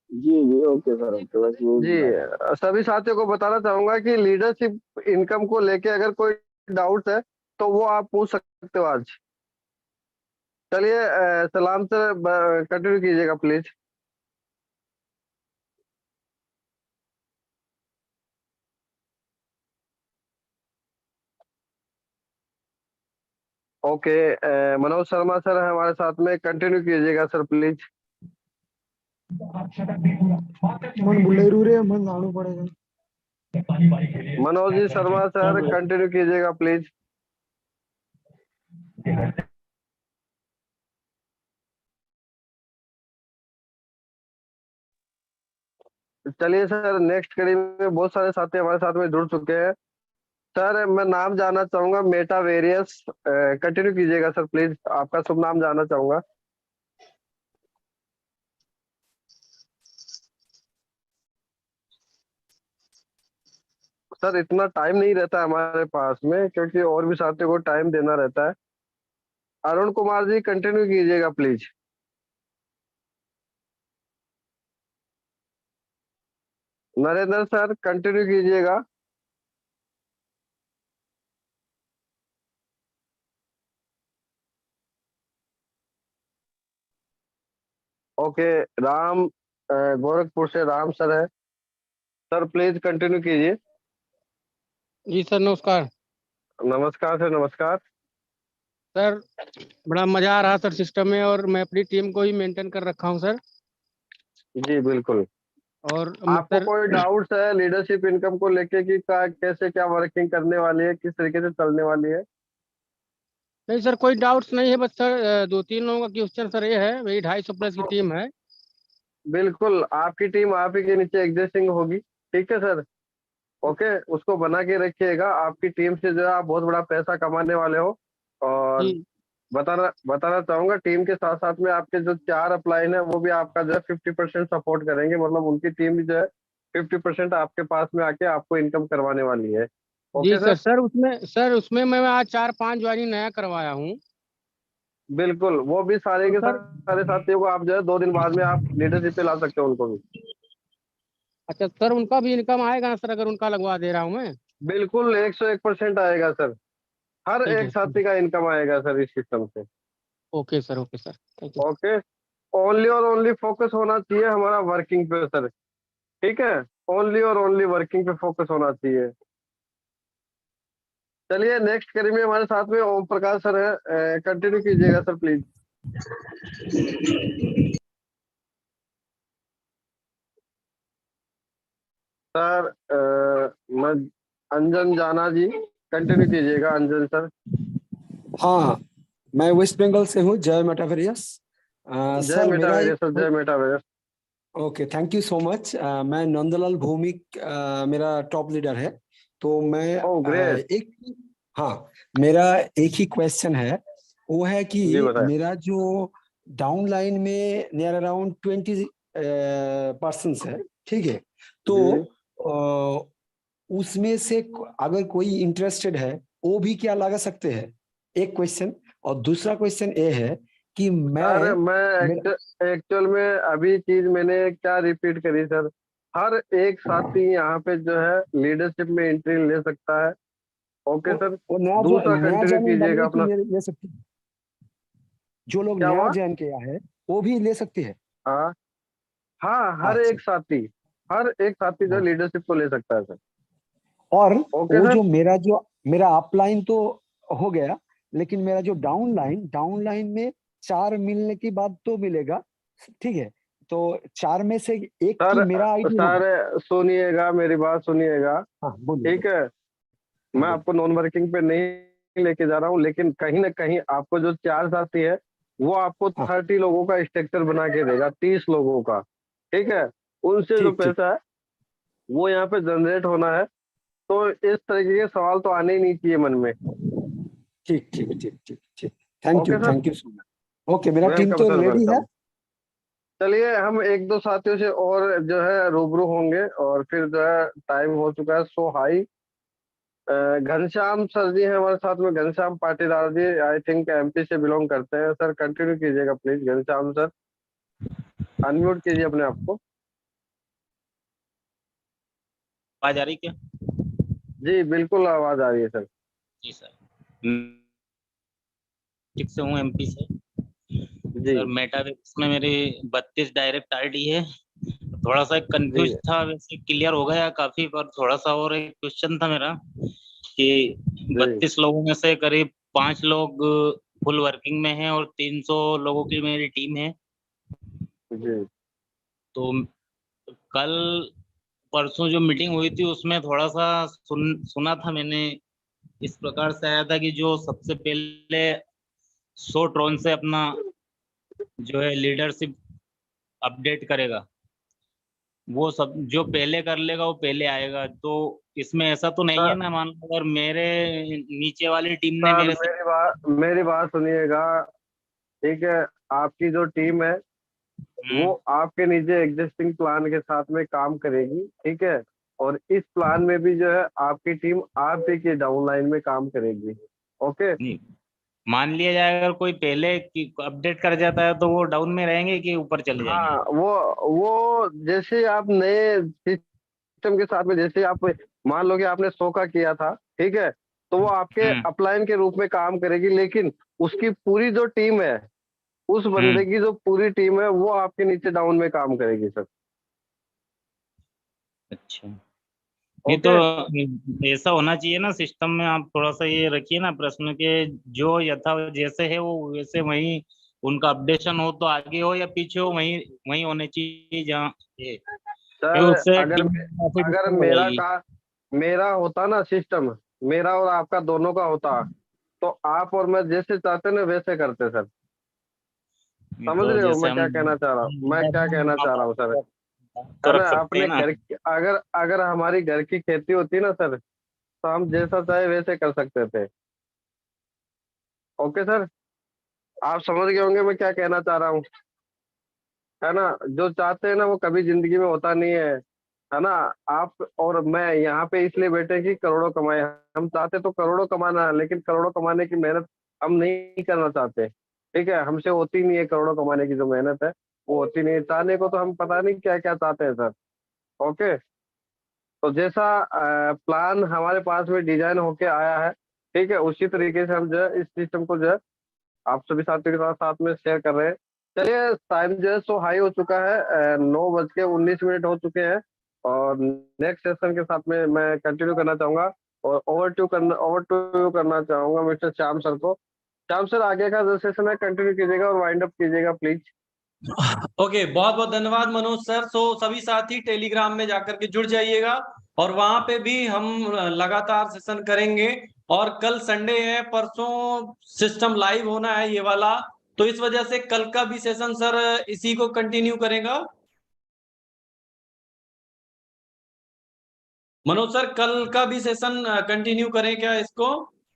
जी जी, ओके सर, ओके, बस ये जी, सभी साथियों को बताना चाहूंगा कि लीडरशिप इनकम को लेके अगर कोई डाउट है तो वो आप पूछ सकते हो आज। चलिए, सलाम से कंटिन्यू कीजिएगा please. Okay, Manoj Sharma sir है हमारे साथ में, कंटिन्यू कीजिएगा सर प्लीज। मन बुल्लेरू रे मन लाणू पड़ेगा। मनोज जी शर्मा सर कंटिन्यू कीजिएगा प्लीज। चलिए सर, नेक्स्ट कड़ी में बहुत सारे साथी हमारे साथ में जुड़ चुके हैं। सर मैं नाम जानना चाहूंगा, मेटा वेरियस। कंटिन्यू कीजिएगा सर प्लीज, आपका शुभ नाम जानना चाहूंगा। सर इतना टाइम नहीं रहता है हमारे पास में क्योंकि और भी साथियों को टाइम देना रहता है। अरुण कुमार जी कंटिन्यू कीजिएगा प्लीज। नरेंद्र सर कंटिन्यू कीजिएगा। ओके, राम गोरखपुर से राम सर है, सर प्लीज कंटिन्यू कीजिए। जी सर नमस्कार। नमस्कार सर, नमस्कार। सर बड़ा मजा आ रहा सर सिस्टम में, और मैं अपनी टीम को ही मेंटेन कर रखा हूँ सर। जी बिल्कुल। और आपको सर कोई डाउट्स है लीडरशिप इनकम को लेके कि कैसे क्या वर्किंग करने वाली है, किस तरीके से चलने वाली है? नहीं सर, कोई डाउट्स नहीं है, बस सर दो तीन लोगों का क्वेश्चन सर ये है, मेरी 250+ की टीम है। बिल्कुल, आपकी टीम आप ही के नीचे एग्जिस्टिंग होगी। ठीक है सर, ओके, उसको बना के रखिएगा। आपकी टीम से जो है आप बहुत बड़ा पैसा कमाने वाले हो। और जी बताना चाहूंगा, टीम के साथ साथ में आपके जो 4 अपलाइन है वो भी आपका जो है 50% सपोर्ट करेंगे। मतलब उनकी टीम भी जो है 50% आपके पास में आके आपको इनकम करवाने वाली है। जी ओके सर। सर, सर उसमें मैं आज 4-5 ज्वाइनिंग नया करवाया हूँ। बिल्कुल, वो भी सारे तो के सर सारे साथियों को आप जो है 2 दिन बाद में आप लीडरशिप पे ला सकते हो उनको भी। अच्छा सर, उनका भी इनकम आएगा ना सर अगर उनका लगवा दे रहा हूँ मैं? बिल्कुल 101% आएगा सर। हर ठीक एक है साथी का इनकम आएगा सर इस सिस्टम से। Okay sir, okay sir, thank you. Okay, only और ओनली फोकस होना चाहिए हमारा वर्किंग पे सर। ठीक है, ओनली और ओनली वर्किंग पे फोकस होना चाहिए। चलिए, नेक्स्ट कड़ी में हमारे साथ में ओम प्रकाश सर है, कंटिन्यू कीजिएगा सर प्लीज। सर मैं अंजन जाना जी, कंटिन्यू कीजिएगा अंजन सर। हाँ, मैं वेस्ट बंगाल से हूँ, जय मेटावेरियस। जय सर मेटा मेरा वेरियस सर, जय Meta various. Okay, thank you so much. मैं नंदलाल भौमिक, मेरा टॉप लीडर है। तो मैं ओह ग्रेट, हाँ, मेरा एक ही क्वेश्चन है। वो है कि जी बताए। मेरा जो डाउन लाइन में नियर अराउंड 20% है, ठीक है? तो जी उसमें से अगर कोई इंटरेस्टेड है वो भी क्या लगा सकते हैं? एक क्वेश्चन। और दूसरा क्वेश्चन ये है कि सर मैं मेरा मैं एक्चुअल में अभी चीज मैंने क्या रिपीट करी सर, हर एक साथी यहाँ पे जो है लीडरशिप में एंट्री ले सकता है। ओके सर, वो दूसरा नया कंटिन्यू ज्वाइनिंग वाले कीजिएगा भी तो अपना। ले सकते हैं। जो लोग क्या नया हुआ? ज्वाइन किया है वो भी ले सकते हैं। हाँ हाँ, हर अच्छा, एक साथी। हर एक साथी जो है लीडरशिप को ले सकता है सर। और ओके वो सर। जो मेरा अपलाइन तो हो गया, लेकिन मेरा जो डाउन लाइन में 4 मिलने की बाद तो मिलेगा, ठीक है। तो 4 में से एक की सर मेरा आईडी होगा। सर सुनिएगा, मेरी बात सुनिएगा, हाँ बोलिए। ठीक है। मैं बोलिए। आपको नॉन वर्किंग पे नहीं लेके जा रहा हूँ, लेकिन कहीं ना कहीं आपको जो 4 साथी है वो आपको हाँ 30 लोगों का स्ट्रक्चर बना के देगा, 30 लोगों का, ठीक है। उनसे जो ठीक ठीक पैसा है वो यहाँ पे जनरेट होना है। तो इस तरीके के सवाल तो आने ही नहीं चाहिए मन में। ठीक ठीक ठीक ठीक ठीक। Okay sir. Thank you so much. Okay, मेरा टीम वेलकम तो सर, रेडी है। वेलकम। चलिए हम एक दो साथियों से और जो है रूबरू होंगे, और फिर जो है टाइम हो चुका है सो हाई। घनश्याम सर जी हैं हमारे साथ में, घनश्याम पाटीदार जी, आई थिंक एमपी से बिलोंग करते हैं। सर कंटिन्यू कीजिएगा प्लीज, घनश्याम सर अनम्यूट कीजिए अपने आप को। आवाज आ रही क्या? जी बिल्कुल आवाज आ रही है सर। जी सर, ठीक से हूँ एमपी से। जी सर मेटावेक्स में मेरी 32 डायरेक्ट आईडी है। थोड़ा सा कंफ्यूज जी था, वैसे क्लियर हो गया काफी, पर थोड़ा सा और एक क्वेश्चन था मेरा कि जी 32 लोगों में से करीब 5 लोग फुल वर्किंग में हैं और 300 लोगों की मेरी टीम है। जी तो कल परसों जो मीटिंग हुई थी उसमें थोड़ा सा सुना था मैंने, इस प्रकार से आया था कि जो सबसे पहले 100 ट्रॉन से अपना जो है लीडरशिप अपडेट करेगा, वो सब जो पहले कर लेगा वो पहले आएगा। तो इसमें ऐसा तो नहीं है सर ना, मान लो अगर मेरे नीचे वाली टीम ने सर मेरे से मेरी बात सुनिएगा, ठीक है। आपकी जो टीम है वो आपके नीचे एग्जिस्टिंग प्लान के साथ में काम करेगी, ठीक है। और इस प्लान में भी जो है आपकी टीम आप ही के डाउनलाइन में काम करेगी। ओके। नहीं, मान लिया जाए अगर कोई पहले अपडेट कर जाता है तो वो डाउन में रहेंगे कि ऊपर चले जाएंगे? हाँ वो जैसे आप नए सिस्टम के साथ में, जैसे आप मान लो कि आपने 100 का किया था, ठीक है, तो वो आपके हम्म अपलाइन के रूप में काम करेगी, लेकिन उसकी पूरी जो टीम है, उस हम्म बंदे की जो पूरी टीम है वो आपके नीचे डाउन में काम करेगी सर। अच्छा, नहीं तो ओके। ऐसा होना चाहिए ना सिस्टम में, आप थोड़ा सा ये रखिए ना प्रश्न के, जो यथा जैसे है वो वैसे वही उनका अपडेशन हो, तो आगे हो या पीछे हो वही वही होने चाहिए जहाँ ये, सर उससे अगर टीम काफी अगर डिस्टर्ब हो जाएगी। मेरा होता ना सिस्टम, मेरा और आपका दोनों का होता, तो आप और मैं जैसे चाहते ना वैसे करते सर। नहीं समझ तो रहे हो जैसे मैं क्या कहना चाह रहा हूँ, मैं क्या कहना चाह रहा हूँ सर, तो है ना। रख सकते हैं अपने ना। घर की अगर अगर हमारी घर की खेती होती ना सर, तो हम जैसा चाहे वैसे कर सकते थे। ओके सर, आप समझ गए होंगे मैं क्या कहना चाह रहा हूँ, है ना। जो चाहते हैं ना वो कभी जिंदगी में होता नहीं है ना। आप और मैं यहाँ पे इसलिए बैठे हैं कि करोड़ों कमाए। हम चाहते तो करोड़ों कमाना है, लेकिन करोड़ों कमाने की मेहनत हम नहीं करना चाहते, ठीक है। हमसे होती नहीं है करोड़ों कमाने की जो मेहनत है, वो होती नहीं है। चाहने को तो हम पता नहीं क्या क्या चाहते हैं सर। ओके। तो जैसा प्लान हमारे पास में डिजाइन होके आया है, ठीक है, उसी तरीके से हम जो है इस सिस्टम को जो है आप सभी साथियों के साथ साथ में शेयर कर रहे हैं। चलिए टाइम जो है सो हाई हो चुका है, 9:19 हो चुके हैं। और नेक्स्ट सेशन के साथ में मैं कंटिन्यू करना चाहूंगा, और ओवर टू करना चाहूंगा मिस्टर श्याम सर को। श्याम सर आगे का जो सेशन है कंटिन्यू कीजिएगा और वाइंड अप कीजिएगा प्लीज। ओके, बहुत बहुत धन्यवाद मनोज सर। सो सभी साथी टेलीग्राम में जाकर के जुड़ जाइएगा, और वहां पे भी हम लगातार सेशन करेंगे। और कल संडे है, परसों सिस्टम लाइव होना है ये वाला, तो इस वजह से कल का भी सेशन सर इसी को कंटिन्यू करेगा। मनोज सर, कल का भी सेशन कंटिन्यू करें क्या इसको?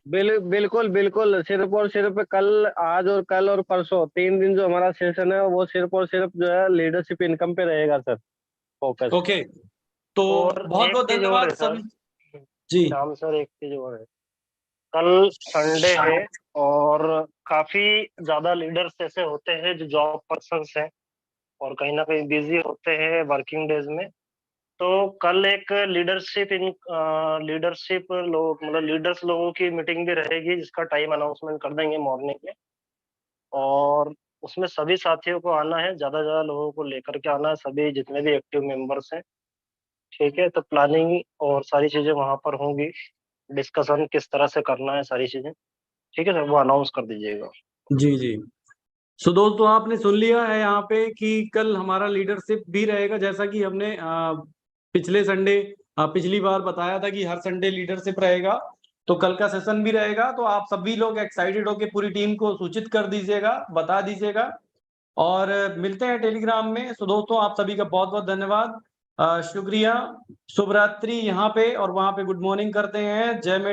बिल्कुल बिल्कुल, सिर्फ और सिर्फ कल, आज और कल और परसों 3 दिन जो हमारा सेशन है वो सिर्फ और सिर्फ जो है लीडरशिप इनकम पे रहेगा सर, फोकस। ओके, तो और बहुत एक बहुत चीज और धन्यवाद है सर, सभी। जी। श्याम सर एक चीज और है, कल संडे है और काफी ज्यादा लीडर्स ऐसे होते हैं जो जॉब पर्सन्स हैं और कहीं ना कहीं बिजी होते हैं वर्किंग डेज में। तो कल एक लीडरशिप लोग मतलब लीडर्स लोगों की मीटिंग भी रहेगी, जिसका टाइम अनाउंसमेंट कर देंगे मॉर्निंग में। और उसमें सभी साथियों को आना है, ज्यादा से ज्यादा लोगों को लेकर के आना है, सभी जितने भी एक्टिव मेंबर्स हैं। ठीक है, तो प्लानिंग और सारी चीजें वहां पर होंगी, डिस्कशन किस तरह से करना है सारी चीजें, ठीक है सर, वो अनाउंस कर दीजिएगा। जी जी। सो दोस्तों आपने सुन लिया है यहाँ पे कि कल हमारा लीडरशिप भी रहेगा, जैसा कि हमने पिछले संडे पिछली बार बताया था कि हर संडे लीडरशिप रहेगा, तो कल का सेशन भी रहेगा। तो आप सभी लोग एक्साइटेड होकर पूरी टीम को सूचित कर दीजिएगा, बता दीजिएगा, और मिलते हैं टेलीग्राम में। सो दोस्तों आप सभी का बहुत बहुत धन्यवाद, शुक्रिया, शुभ रात्रि यहाँ पे, और वहाँ पे गुड मॉर्निंग करते हैं। जय